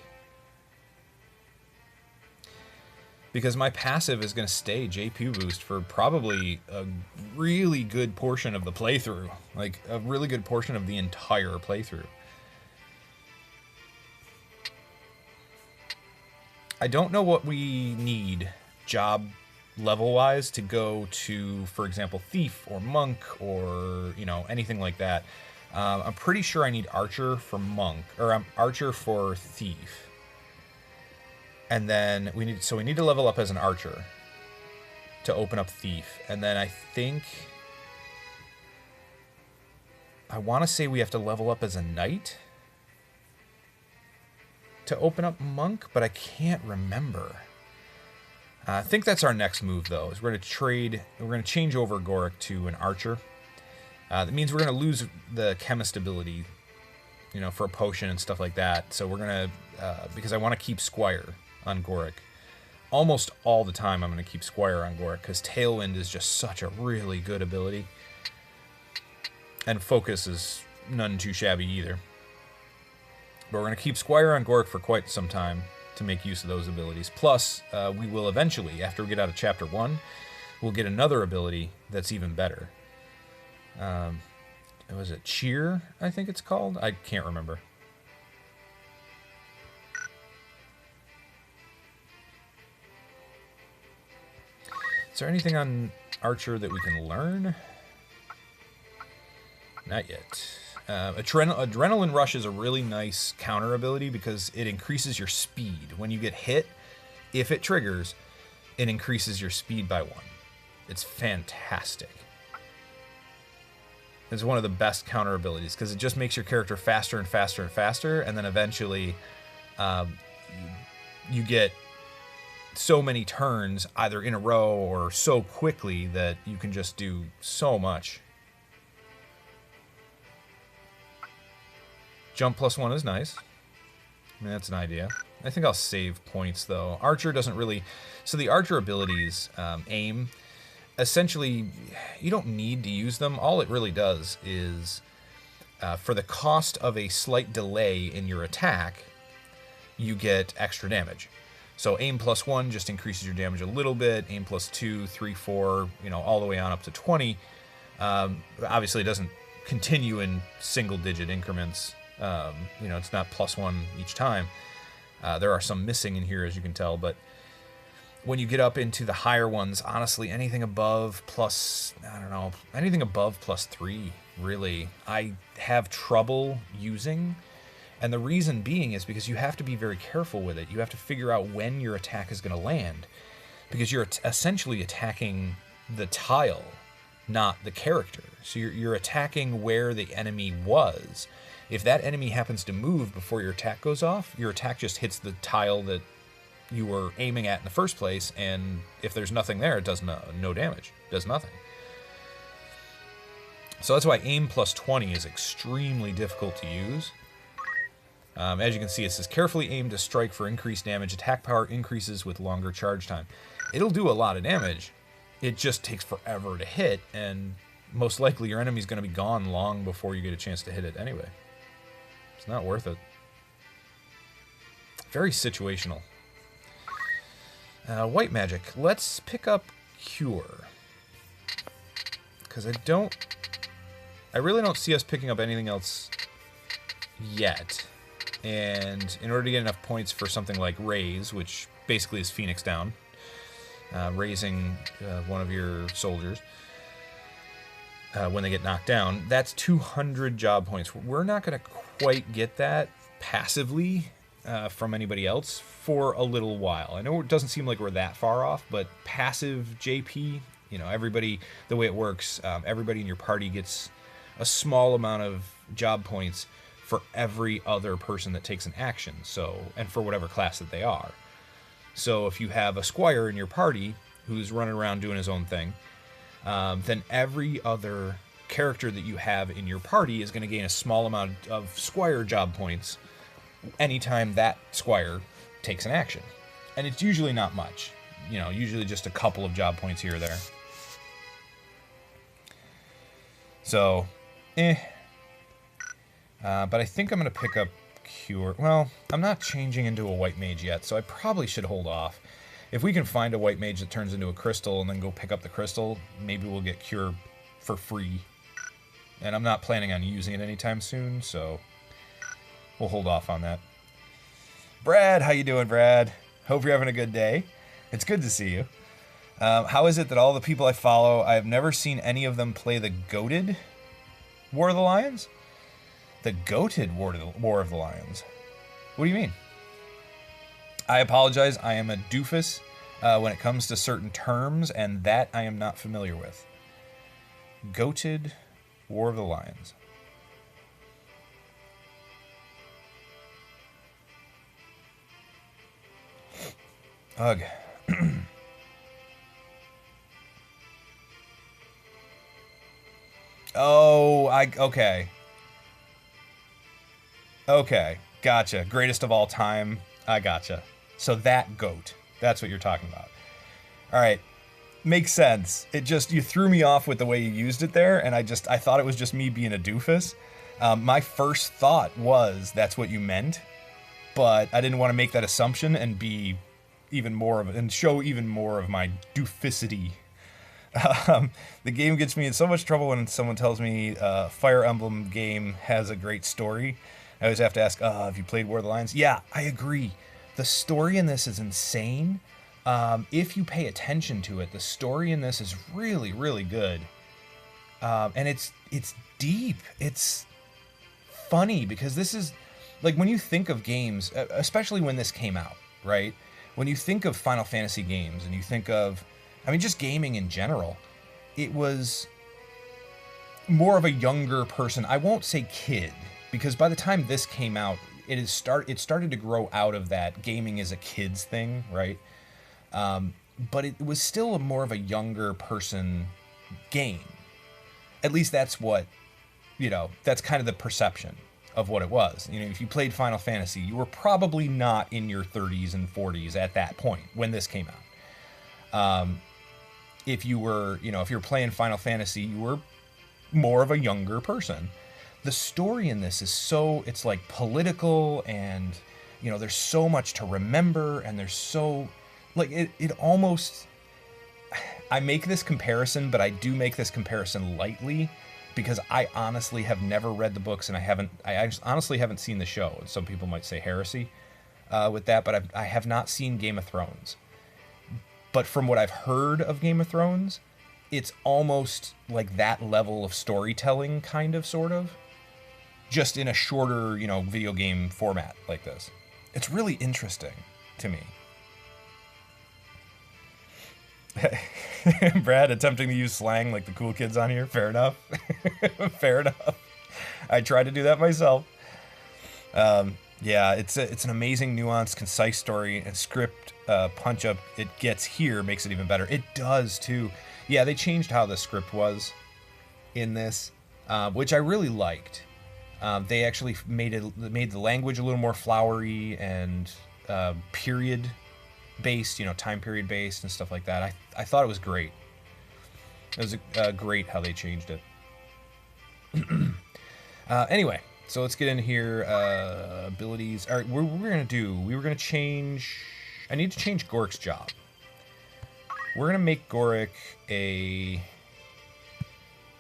[SPEAKER 2] Because my passive is going to stay JP boost for probably a really good portion of the playthrough. Like, a really good portion of the entire playthrough. I don't know what we need job level-wise to go to, for example, Thief or Monk or, you know, anything like that. I'm pretty sure I need Archer for Monk, or Archer for Thief. And then we need to level up as an Archer to open up Thief. And then I think I want to say we have to level up as a Knight to open up Monk, but I can't remember. I think that's our next move, though, is we're going to change over Goric to an Archer. That means we're going to lose the Chemist ability, you know, for a potion and stuff like that. So we're going to, because I want to keep Squire on Goric. Almost all the time I'm going to keep Squire on Goric, because Tailwind is just such a really good ability. And Focus is none too shabby either. But we're going to keep Squire on Goric for quite some time to make use of those abilities. Plus, we will eventually, after we get out of Chapter 1, we'll get another ability that's even better. Was it Cheer, I think it's called? I can't remember. Is there anything on Archer that we can learn? Not yet. Adrenaline Rush is a really nice counter ability because it increases your speed. When you get hit, if it triggers, it increases your speed by 1. It's fantastic. It's one of the best counter abilities because it just makes your character faster and faster and faster, and then eventually you get so many turns either in a row or so quickly that you can just do so much. Jump +1 is nice. I mean, that's an idea. I think I'll save points, though. Archer doesn't really... So the Archer abilities, aim, essentially, you don't need to use them. All it really does is, for the cost of a slight delay in your attack, you get extra damage. So aim +1 just increases your damage a little bit. Aim +2, 3, 4, you know, all the way on up to 20. Obviously, it doesn't continue in single-digit increments. You know, it's not +1 each time. There are some missing in here, as you can tell, but when you get up into the higher ones, honestly, anything above anything above +3, really, I have trouble using. And the reason being is because you have to be very careful with it. You have to figure out when your attack is going to land, because you're essentially attacking the tile, not the character. So you're attacking where the enemy was. If that enemy happens to move before your attack goes off, your attack just hits the tile that you were aiming at in the first place, and if there's nothing there, it does no damage. It does nothing. So that's why aim +20 is extremely difficult to use. As you can see, it says carefully aim to strike for increased damage. Attack power increases with longer charge time. It'll do a lot of damage. It just takes forever to hit, and most likely your enemy's going to be gone long before you get a chance to hit it anyway. It's not worth it. Very situational. White magic. Let's pick up Cure. Because I really don't see us picking up anything else yet. And in order to get enough points for something like Raise, which basically is Phoenix down, raising one of your soldiers when they get knocked down, that's 200 job points. We're not going to quite get that passively from anybody else for a little while. I know it doesn't seem like we're that far off, but passive JP, you know, everybody, the way it works, everybody in your party gets a small amount of job points for every other person that takes an action. So, and for whatever class that they are. So if you have a squire in your party who's running around doing his own thing, then every other character that you have in your party is going to gain a small amount of squire job points anytime that squire takes an action. And it's usually not much. You know, usually just a couple of job points here or there. So, but I think I'm going to pick up Cure. Well, I'm not changing into a white mage yet, so I probably should hold off. If we can find a white mage that turns into a crystal and then go pick up the crystal, maybe we'll get Cure for free. And I'm not planning on using it anytime soon, so we'll hold off on that. Brad, how you doing, Brad? Hope you're having a good day. It's good to see you. How is it that all the people I follow, I have never seen any of them play the goated War of the Lions? The goated War of the Lions? What do you mean? I apologize. I am a doofus when it comes to certain terms, and that I am not familiar with. Goated War of the Lions. Ugh. Oh, okay. Okay, gotcha. Greatest of all time. I gotcha. So that goat. That's what you're talking about. All right. Makes sense. It just, you threw me off with the way you used it there, and I thought it was just me being a doofus. My first thought was that's what you meant, but I didn't want to make that assumption and be even more of it, and show even more of my doofusity. The game gets me in so much trouble when someone tells me Fire Emblem game has a great story. I always have to ask, have you played War of the Lions? Yeah, I agree. The story in this is insane. If you pay attention to it, the story in this is really, really good. And it's deep. It's funny because this is, like, when you think of games, especially when this came out, right? When you think of Final Fantasy games and you think of, I mean, just gaming in general, it was more of a younger person. I won't say kid, because by the time this came out, it started to grow out of that gaming is a kid's thing, right? But it was still more of a younger person game. At least that's what, you know, that's kind of the perception of what it was. You know, if you played Final Fantasy, you were probably not in your 30s and 40s at that point when this came out. If you were, you know, if you're playing Final Fantasy, you were more of a younger person. The story in this is so, it's like political, and, you know, there's so much to remember, and there's so, like, it almost, I make this comparison, but I do make this comparison lightly, because I honestly have never read the books, and I honestly haven't seen the show, and some people might say heresy with that, but I have not seen Game of Thrones. But from what I've heard of Game of Thrones, it's almost like that level of storytelling, kind of, sort of, just in a shorter, you know, video game format like this. It's really interesting to me. Brad attempting to use slang like the cool kids on here. Fair enough. Fair enough. I tried to do that myself. Yeah, it's an amazing, nuanced, concise story, and script punch up it gets here makes it even better. It does too. Yeah, they changed how the script was in this, which I really liked. They actually made the language a little more flowery and period based, you know, time period based and stuff like that. I thought it was great. It was great how they changed it. Anyway, so let's get in here. Abilities. All right, what we're gonna do? We were gonna change. I need to change Gork's job. We're going to make Goric a...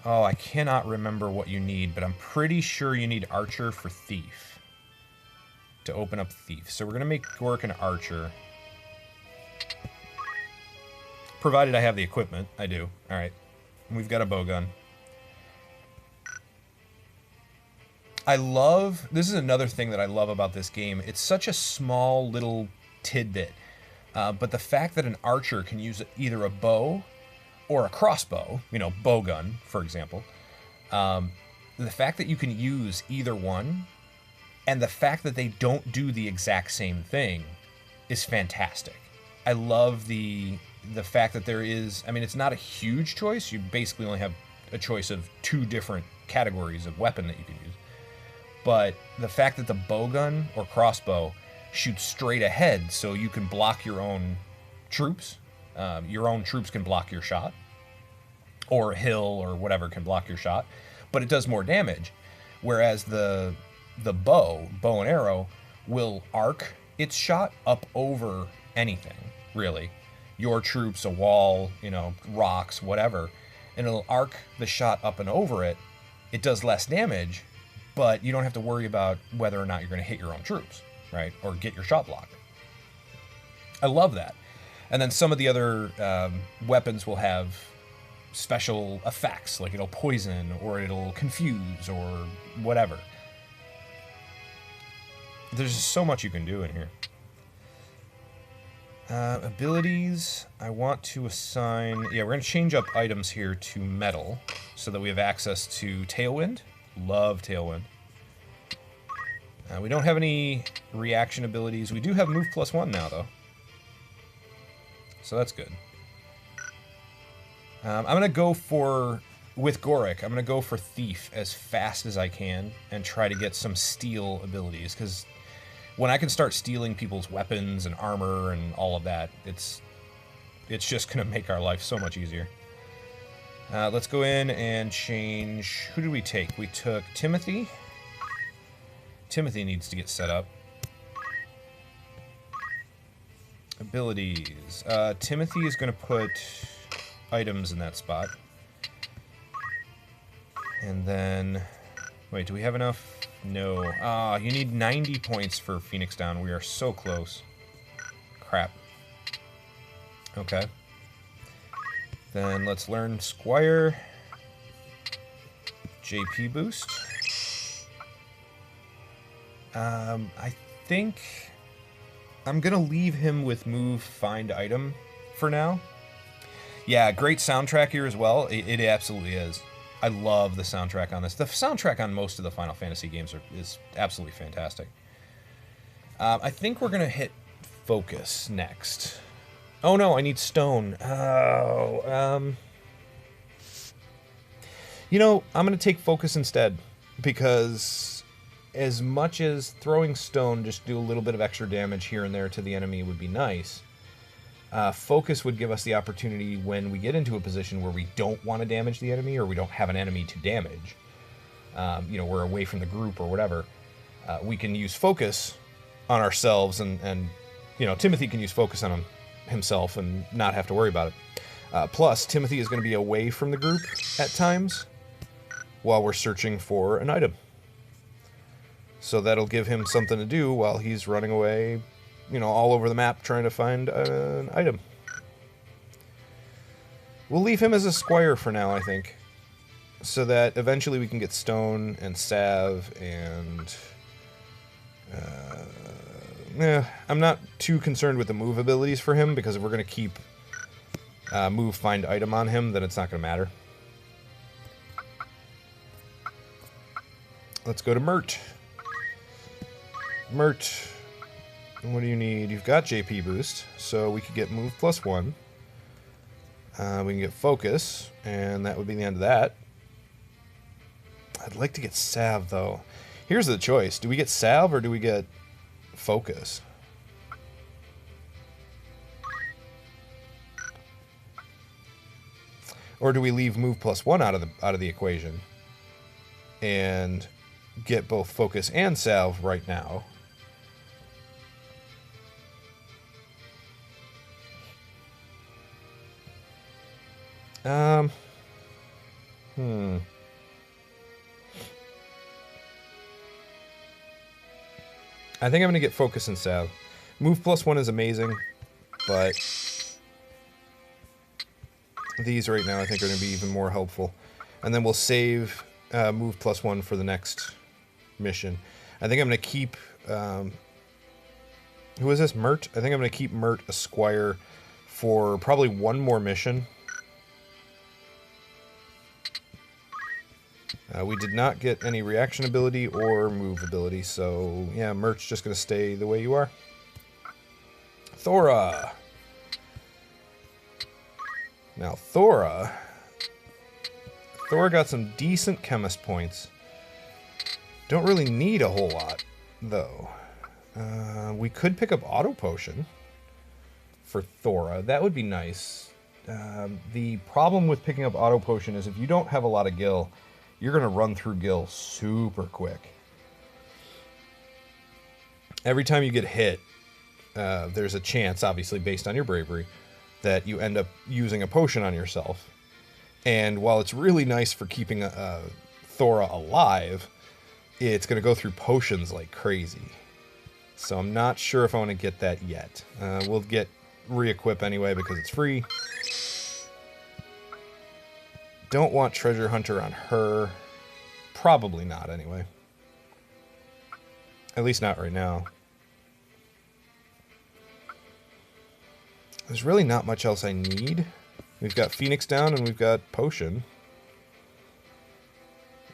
[SPEAKER 2] Oh, I cannot remember what you need, but I'm pretty sure you need Archer for Thief. To open up Thief. So we're going to make Goric an Archer. Provided I have the equipment. I do. Alright. We've got a bowgun. This is another thing that I love about this game. It's such a small little tidbit. But the fact that an archer can use either a bow or a crossbow, bowgun, for example. The fact that you can use either one, and the fact that they don't do the exact same thing is fantastic. I love the fact that there is, it's not a huge choice. You basically only have a choice of 2 different categories of weapon that you can use. But the fact that the bowgun or crossbow shoots straight ahead so you can block your own troops. Your own troops can block your shot. Or a hill or whatever can block your shot. But it does more damage. Whereas the bow and arrow, will arc its shot up over anything, really. Your troops, a wall, rocks, whatever. And it'll arc the shot up and over it. It does less damage, but you don't have to worry about whether or not you're going to hit your own troops, right? Or get your shot blocked. I love that. And then some of the other weapons will have special effects, like it'll poison, or it'll confuse, or whatever. There's just so much you can do in here. Abilities, I want to assign... Yeah, we're going to change up items here to metal, so that we have access to Tailwind. Love Tailwind. We don't have any reaction abilities. We do have Move +1 now, though. So that's good. I'm going to go for... With Goric, I'm going to go for Thief as fast as I can and try to get some steal abilities, because when I can start stealing people's weapons and armor and all of that, it's just going to make our life so much easier. Let's go in and change... Who did we take? We took Timothy. Timothy needs to get set up. Abilities. Timothy is going to put items in that spot. And then... Wait, do we have enough? No. You need 90 points for Phoenix Down. We are so close. Crap. Okay. Then let's learn Squire. JP boost. I think I'm gonna leave him with move find item for now. Yeah, great soundtrack here as well. It absolutely is. I love the soundtrack on this. The soundtrack on most of the Final Fantasy games is absolutely fantastic. I think we're gonna hit focus next. Oh no, I need stone. Oh, I'm gonna take focus instead, because as much as throwing stone just do a little bit of extra damage here and there to the enemy would be nice, focus would give us the opportunity when we get into a position where we don't want to damage the enemy, or we don't have an enemy to damage, we're away from the group or whatever, we can use focus on ourselves, and Timothy can use focus on himself and not have to worry about it. Plus, Timothy is going to be away from the group at times while we're searching for an item. So that'll give him something to do while he's running away, all over the map trying to find an item. We'll leave him as a squire for now, I think, so that eventually we can get stone and salve and... I'm not too concerned with the move abilities for him, because if we're going to keep move find item on him, then it's not going to matter. Let's go to Mert. Mert, what do you need? You've got JP boost, so we could get move +1. We can get focus, and that would be the end of that. I'd like to get salve, though. Here's the choice. Do we get salve, or do we get focus? Or do we leave move +1 out of the equation and get both focus and salve right now? Hmm. I think I'm going to get Focus and Salve. Move +1 is amazing, but these right now I think are going to be even more helpful. And then we'll save Move +1 for the next mission. I think I'm going to keep... who is this? Mert? I think I'm going to keep Mert a squire for probably one more mission. We did not get any reaction ability or move ability, so yeah, Mert's just going to stay the way you are. Thora. Now, Thora got some decent chemist points. Don't really need a whole lot, though. We could pick up Auto Potion for Thora. That would be nice. The problem with picking up Auto Potion is if you don't have a lot of gil, you're going to run through gil super quick. Every time you get hit, there's a chance, obviously based on your bravery, that you end up using a potion on yourself. And while it's really nice for keeping Thora alive, it's going to go through potions like crazy. So I'm not sure if I want to get that yet. We'll get re-equip anyway because it's free. Don't want Treasure Hunter on her. Probably not anyway. At least not right now. There's really not much else I need. We've got Phoenix down and we've got Potion.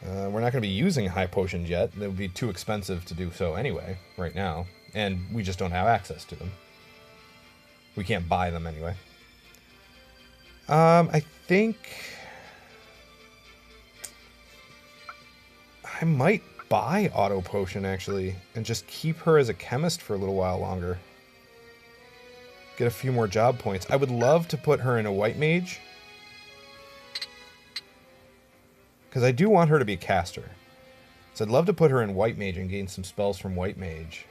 [SPEAKER 2] We're not going to be using high potions yet. That would be too expensive to do so anyway, right now. And we just don't have access to them. We can't buy them anyway. I think... I might buy Auto Potion, actually, and just keep her as a chemist for a little while longer. Get a few more job points. I would love to put her in a White Mage. Because I do want her to be a caster. So I'd love to put her in White Mage and gain some spells from White Mage.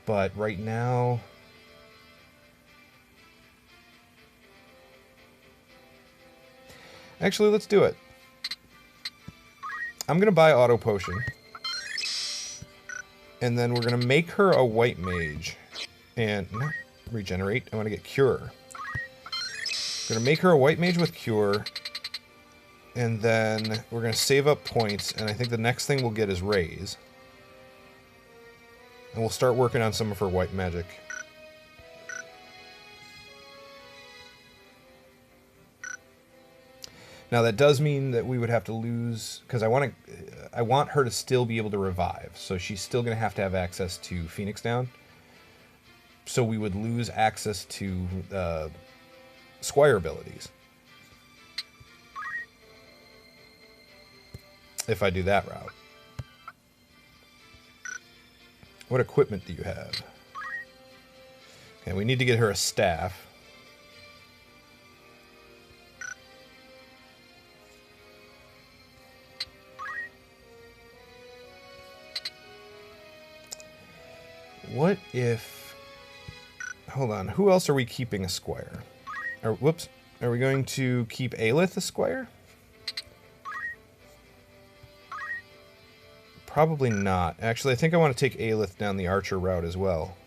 [SPEAKER 2] But right now... Actually, let's do it. I'm going to buy Auto Potion. And then we're going to make her a White Mage. And not regenerate. I want to get Cure. We're going to make her a White Mage with Cure. And then we're going to save up points. And I think the next thing we'll get is Raise. And we'll start working on some of her white magic. Now that does mean that we would have to lose, because I want her to still be able to revive, so she's still going to have access to Phoenix Down. So we would lose access to Squire abilities if I do that route. What equipment do you have? Okay, we need to get her a staff. What if... Hold on. Who else are we keeping a squire? Or, whoops. Are we going to keep Aylith a squire? Probably not. Actually, I think I want to take Aylith down the archer route as well.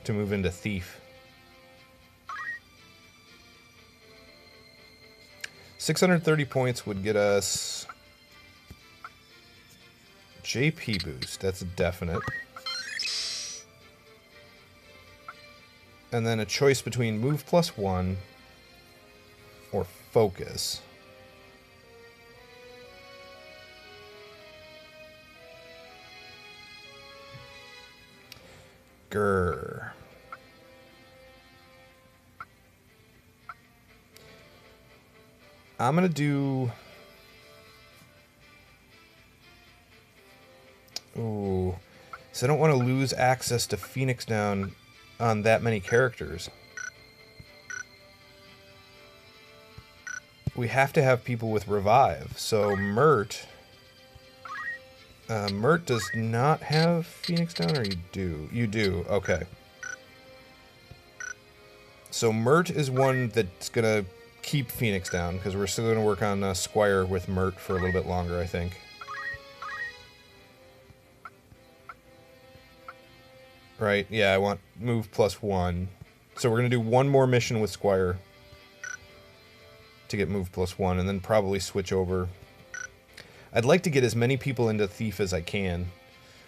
[SPEAKER 2] To move into thief. 630 points would get us... JP boost. That's a definite. And then a choice between move +1 or focus. Grr. I'm gonna do... Ooh. So I don't want to lose access to Phoenix Down on that many characters. We have to have people with revive. So Mert... Mert does not have Phoenix Down, or you do? You do, okay. So Mert is one that's gonna keep Phoenix down, because we're still going to work on Squire with Mert for a little bit longer, I think. Right, yeah, I want move +1. So we're going to do one more mission with Squire to get move +1, and then probably switch over. I'd like to get as many people into Thief as I can.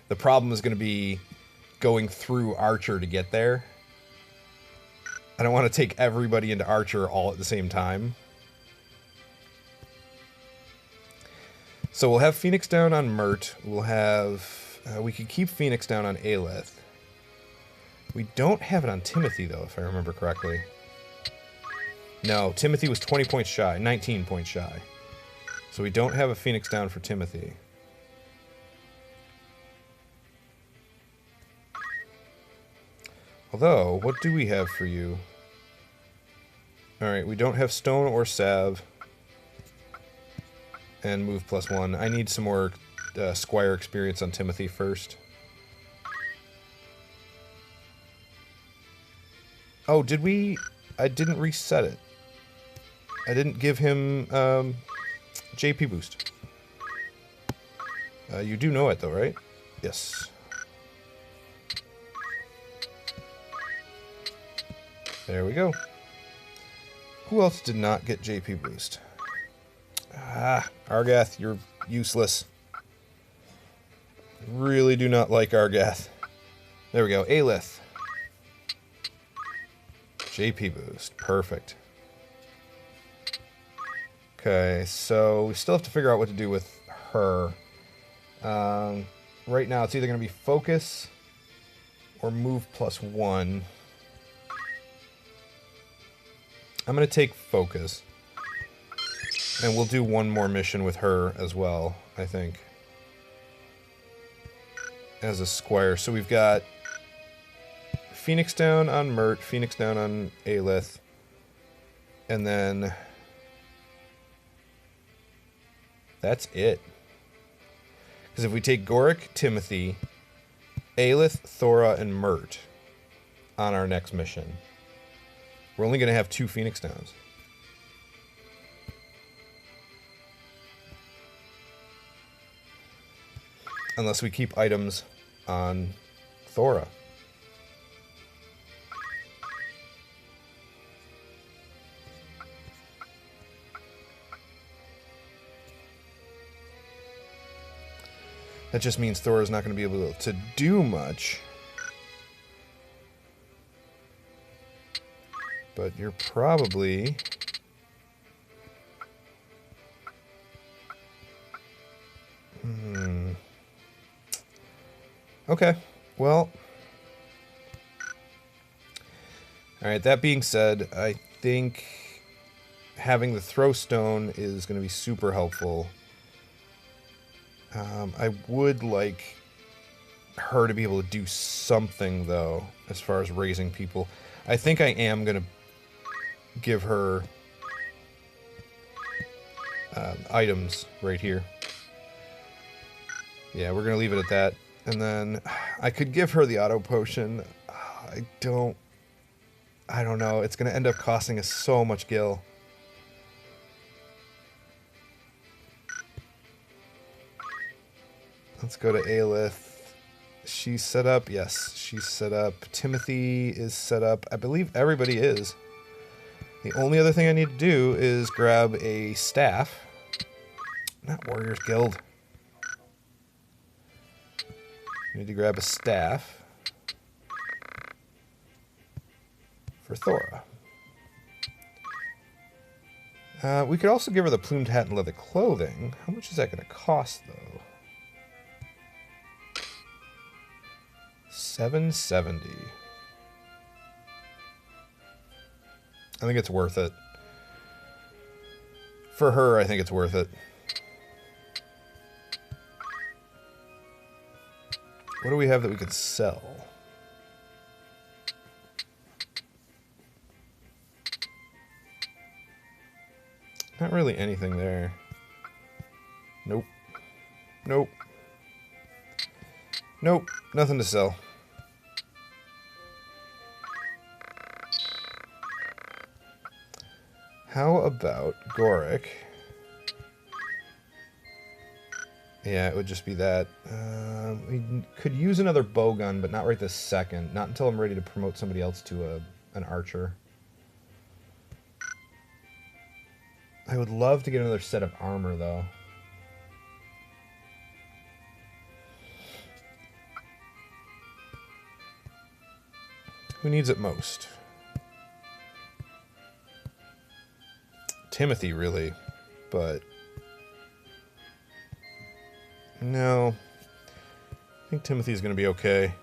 [SPEAKER 2] The problem is going to be going through Archer to get there. I don't want to take everybody into Archer all at the same time. So we'll have Phoenix down on Mert. We'll have... we could keep Phoenix down on Aylith. We don't have it on Timothy, though, if I remember correctly. No, Timothy was 20 points shy, 19 points shy. So we don't have a Phoenix down for Timothy. Although, what do we have for you? Alright, we don't have Stone or Salve. And move +1. I need some more Squire experience on Timothy first. Oh, did we... I didn't reset it. I didn't give him JP boost. You do know it though, right? Yes. There we go. Who else did not get JP boost? Ah, Argath, you're useless. Really do not like Argath. There we go. Aylith. JP boost. Perfect. Okay, so we still have to figure out what to do with her. Right now, it's either going to be focus or move +1. I'm going to take focus. And we'll do one more mission with her as well, I think. As a Squire. So we've got Phoenix down on Mert, Phoenix down on Aylith. And then... that's it. Because if we take Goric, Timothy, Aylith, Thora, and Mert on our next mission, we're only going to have 2 Phoenix Downs. Unless we keep items on Thora. That just means Thora's not going to be able to do much. But you're probably... Okay, well... Alright, that being said, I think having the throw stone is going to be super helpful. I would like her to be able to do something, though, as far as raising people. I think I am going to give her items right here. Yeah, we're going to leave it at that. And then I could give her the auto potion. I don't know. It's going to end up costing us so much gil. Let's go to Aylith. She's set up. Yes, she's set up. Timothy is set up. I believe everybody is. The only other thing I need to do is grab a staff. Not Warriors Guild. I need to grab a staff for Thora. We could also give her the plumed hat and leather clothing. How much is that going to cost, though? $770. I think it's worth it. For her, I think it's worth it. What do we have that we could sell? Not really anything there. Nope. Nope. Nope. Nothing to sell.
[SPEAKER 1] How about Goric? Yeah, it would just be that. We could use another bowgun, but not right this second. Not until I'm ready to promote somebody else to an archer. I would love to get another set of armor, though. Who needs it most? Timothy, really, but no. I think Timothy's going to be okay.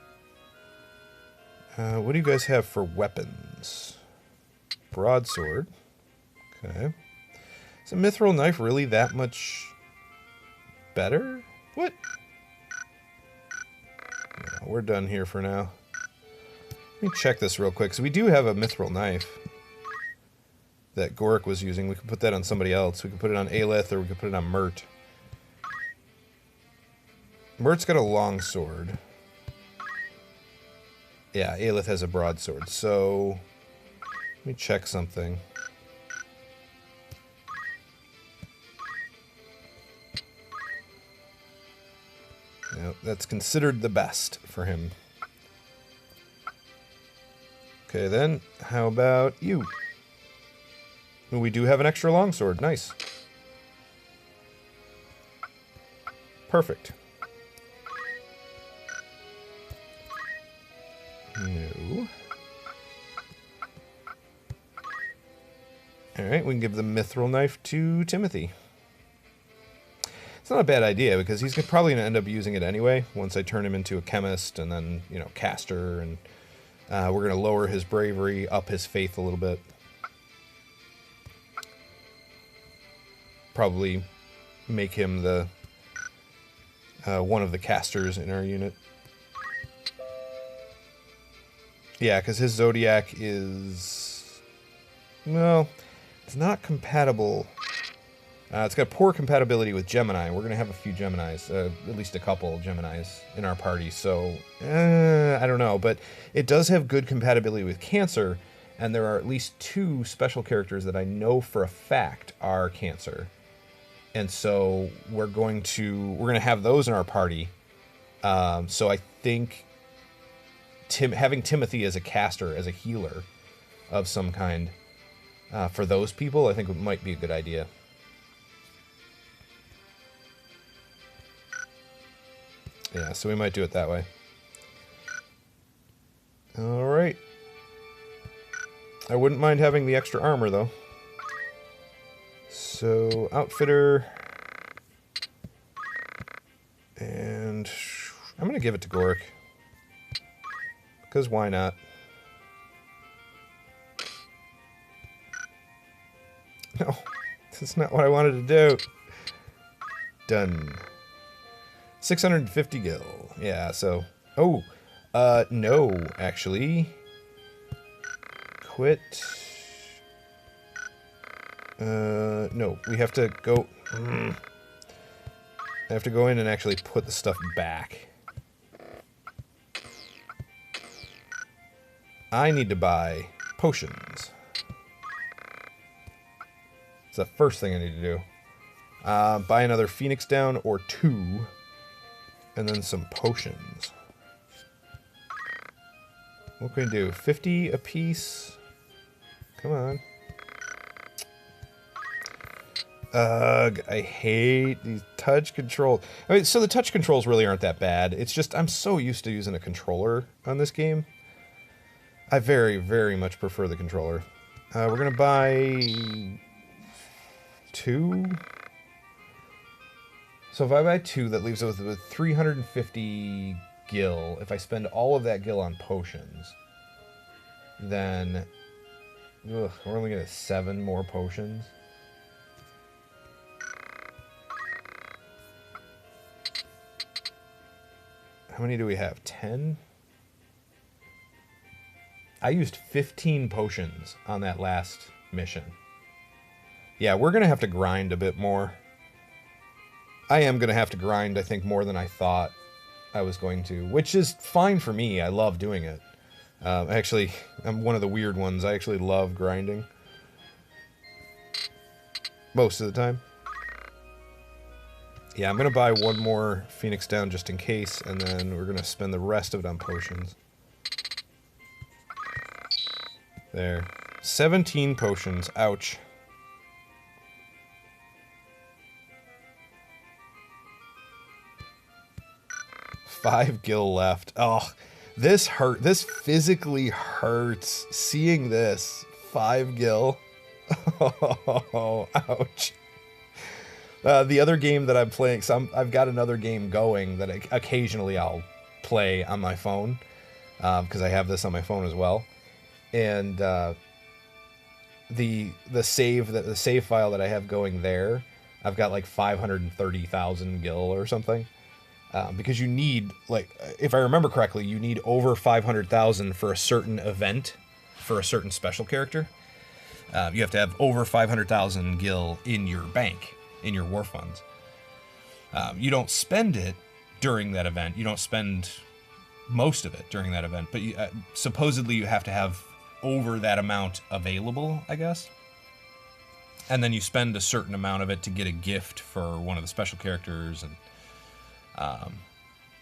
[SPEAKER 1] What do you guys have for weapons? Broadsword. Okay. Is a mithril knife really that much better? What? No, we're done here for now. Let me check this real quick. So we do have a mithril knife that Goric was using. We could put that on somebody else. We could put it on Aylith, or we could put it on Mert. Mert's got a long sword. Yeah, Aylith has a broadsword. So let me check something. Yep, that's considered the best for him. Okay, then, how about you? Well, we do have an extra longsword. Nice. Perfect. No. Alright, we can give the mithril knife to Timothy. It's not a bad idea, because he's probably going to end up using it anyway, once I turn him into a chemist, and then, you know, caster, and we're going to lower his bravery, up his faith a little bit. Probably make him the one of the casters in our unit. Yeah, because his Zodiac is... well, it's not compatible. It's got poor compatibility with Gemini. We're going to have a few Geminis, at least a couple Geminis in our party, so I don't know. But it does have good compatibility with Cancer, and there are at least 2 special characters that I know for a fact are Cancer. And so we're going to have those in our party. So I think having Timothy as a caster, as a healer of some kind, for those people, I think it might be a good idea. Yeah, so we might do it that way. Alright. I wouldn't mind having the extra armor, though. So, Outfitter. And I'm going to give it to Goric. Because why not? No, that's not what I wanted to do. Done. 650 gil. Yeah, so... oh, no, actually. Quit. No, we have to go... I have to go in and actually put the stuff back. I need to buy potions. It's the first thing I need to do. Buy another Phoenix down or 2. And then some potions. What can we do? 50 apiece? Come on. Ugh, I hate these touch controls. I mean, so the touch controls really aren't that bad. It's just I'm so used to using a controller on this game. I very, very much prefer the controller. We're going to buy 2. So if I buy 2, that leaves us with 350 gil. If I spend all of that gil on potions, then we're only going to 7 more potions. How many do we have? 10? I used 15 potions on that last mission. Yeah, we're going to have to grind a bit more. I am going to have to grind, I think, more than I thought I was going to, which is fine for me. I love doing it. Actually, I'm one of the weird ones. I actually love grinding. most of the time. Yeah, I'm going to buy one more Phoenix down just in case, and then we're going to spend the rest of it on potions. There. 17 potions. Ouch. Five gil left. Oh, this hurt. This physically hurts. Seeing this. 5 gil. Oh, ouch. The other game that I'm playing, so I've got another game going that occasionally I'll play on my phone, because I have this on my phone as well. And the save file that I have going there, I've got like 530,000 gil or something. Because you need, like, if I remember correctly, you need over 500,000 for a certain event, for a certain special character. You have to have over 500,000 gil in your bank, in your war funds. You don't spend it during that event. You don't spend most of it during that event, but supposedly you have to have over that amount available, I guess. And then you spend a certain amount of it to get a gift for one of the special characters, and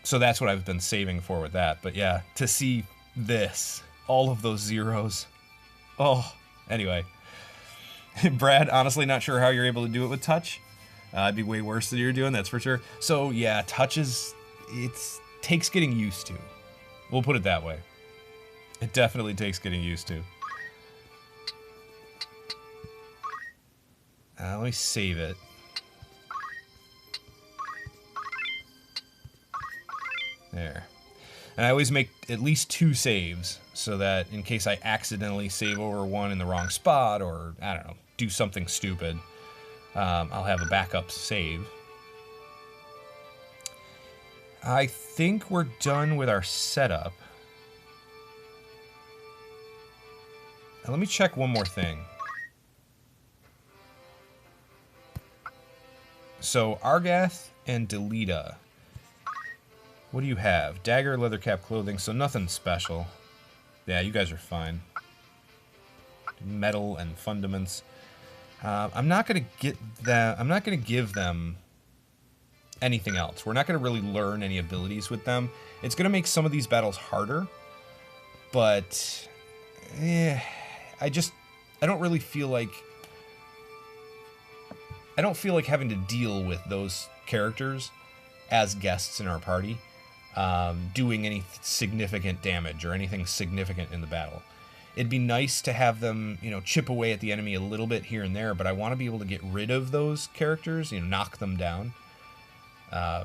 [SPEAKER 1] so that's what I've been saving for with that. But yeah, to see this, all of those zeros. Oh, anyway. Brad, honestly not sure how you're able to do it with touch. It'd be way worse than you're doing, that's for sure. So yeah, touch takes getting used to. We'll put it that way. It definitely takes getting used to. Let me save it. There. And I always make at least 2 saves, so that in case I accidentally save over one in the wrong spot, or, I don't know, do something stupid, I'll have a backup save. I think we're done with our setup. And let me check one more thing. So, Argath and Delita. What do you have? Dagger, leather cap, clothing, so nothing special. Yeah, you guys are fine. Metal and fundaments. I'm not gonna give them anything else. We're not gonna really learn any abilities with them. It's gonna make some of these battles harder, but I don't really feel like having to deal with those characters as guests in our party, doing any significant damage or anything significant in the battle. It'd be nice to have them, chip away at the enemy a little bit here and there, but I want to be able to get rid of those characters, knock them down,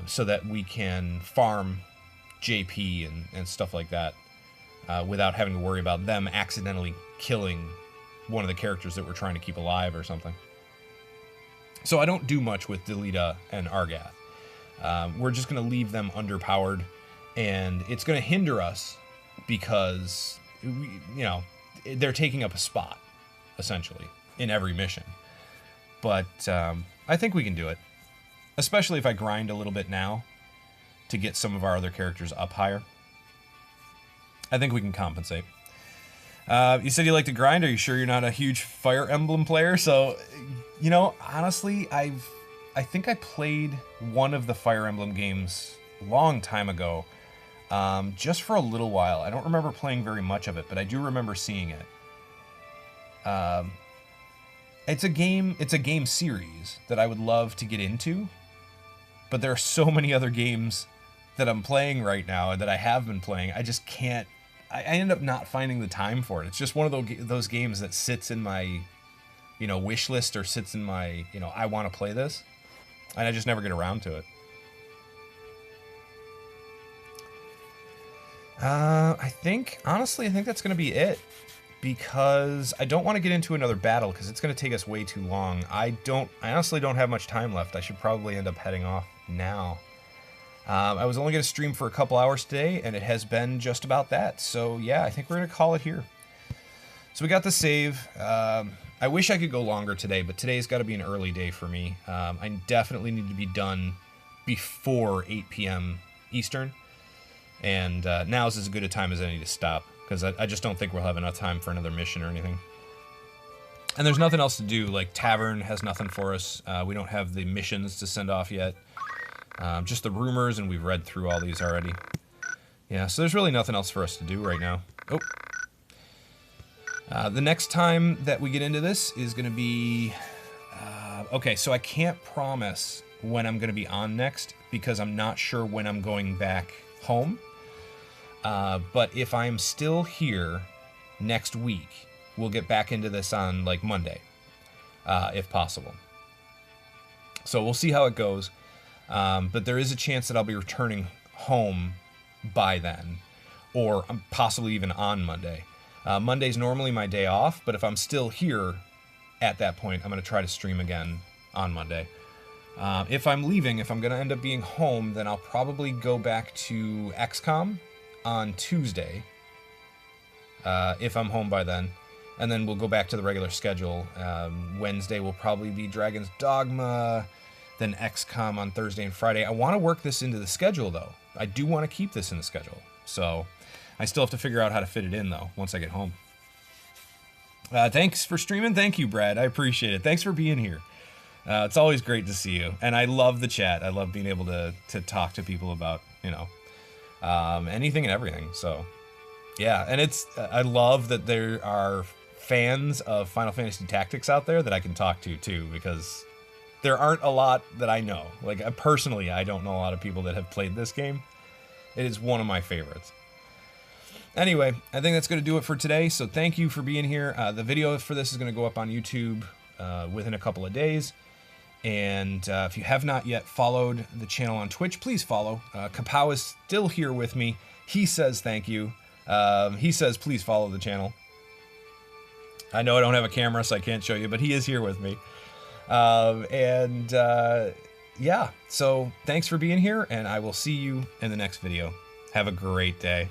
[SPEAKER 1] so that we can farm JP and stuff like that, without having to worry about them accidentally killing one of the characters that we're trying to keep alive or something. So I don't do much with Delita and Argath. We're just going to leave them underpowered, and it's going to hinder us because, they're taking up a spot, essentially, in every mission. But I think we can do it, especially if I grind a little bit now to get some of our other characters up higher. I think we can compensate. You said you like to grind. Are you sure you're not a huge Fire Emblem player? So, honestly, I think I played one of the Fire Emblem games a long time ago, just for a little while. I don't remember playing very much of it, but I do remember seeing it. It's a game series that I would love to get into, but there are so many other games that I'm playing right now and that I have been playing. I just can't. I end up not finding the time for it. It's just one of those games that sits in my, wish list, or sits in my, I want to play this, and I just never get around to it. Honestly, I think that's going to be it, because I don't want to get into another battle, because it's going to take us way too long. I honestly don't have much time left. I should probably end up heading off now. I was only going to stream for a couple hours today, and it has been just about that. So yeah, I think we're going to call it here. So we got the save. I wish I could go longer today, but today's got to be an early day for me. I definitely need to be done before 8 p.m. Eastern. And now's as good a time as any to stop, because I just don't think we'll have enough time for another mission or anything.
[SPEAKER 2] And there's nothing else to do. Like, Tavern has nothing for us. We don't have the missions to send off yet. Just the rumors, and we've read through all these already. Yeah, so there's really nothing else for us to do right now. Oh. The next time that we get into this is going to be... okay, so I can't promise when I'm going to be on next, because I'm not sure when I'm going back home. But if I'm still here next week, we'll get back into this on, like, Monday, if possible. So we'll see how it goes. But there is a chance that I'll be returning home by then, or possibly even on Monday. Monday's normally my day off, but if I'm still here at that point, I'm going to try to stream again on Monday. If I'm leaving, if I'm going to end up being home, then I'll probably go back to XCOM on Tuesday, if I'm home by then. And then we'll go back to the regular schedule. Wednesday will probably be Dragon's Dogma, then XCOM on Thursday and Friday. I want to work this into the schedule, though. I do want to keep this in the schedule. So I still have to figure out how to fit it in, though, once I get home. Thanks for streaming. Thank you, Brad. I appreciate it. Thanks for being here. It's always great to see you. And I love the chat. I love being able to talk to people about, you know, anything and everything. So, yeah. And I love that there are fans of Final Fantasy Tactics out there that I can talk to, too, because there aren't a lot that I know. Like, personally, I don't know a lot of people that have played this game. It is one of my favorites. Anyway, I think that's going to do it for today, so thank you for being here. The video for this is going to go up on YouTube within a couple of days. And if you have not yet followed the channel on Twitch, please follow. Kapow is still here with me. He says thank you. He says please follow the channel. I know I don't have a camera, so I can't show you, but he is here with me. Yeah, so thanks for being here, and I will see you in the next video. Have a great day.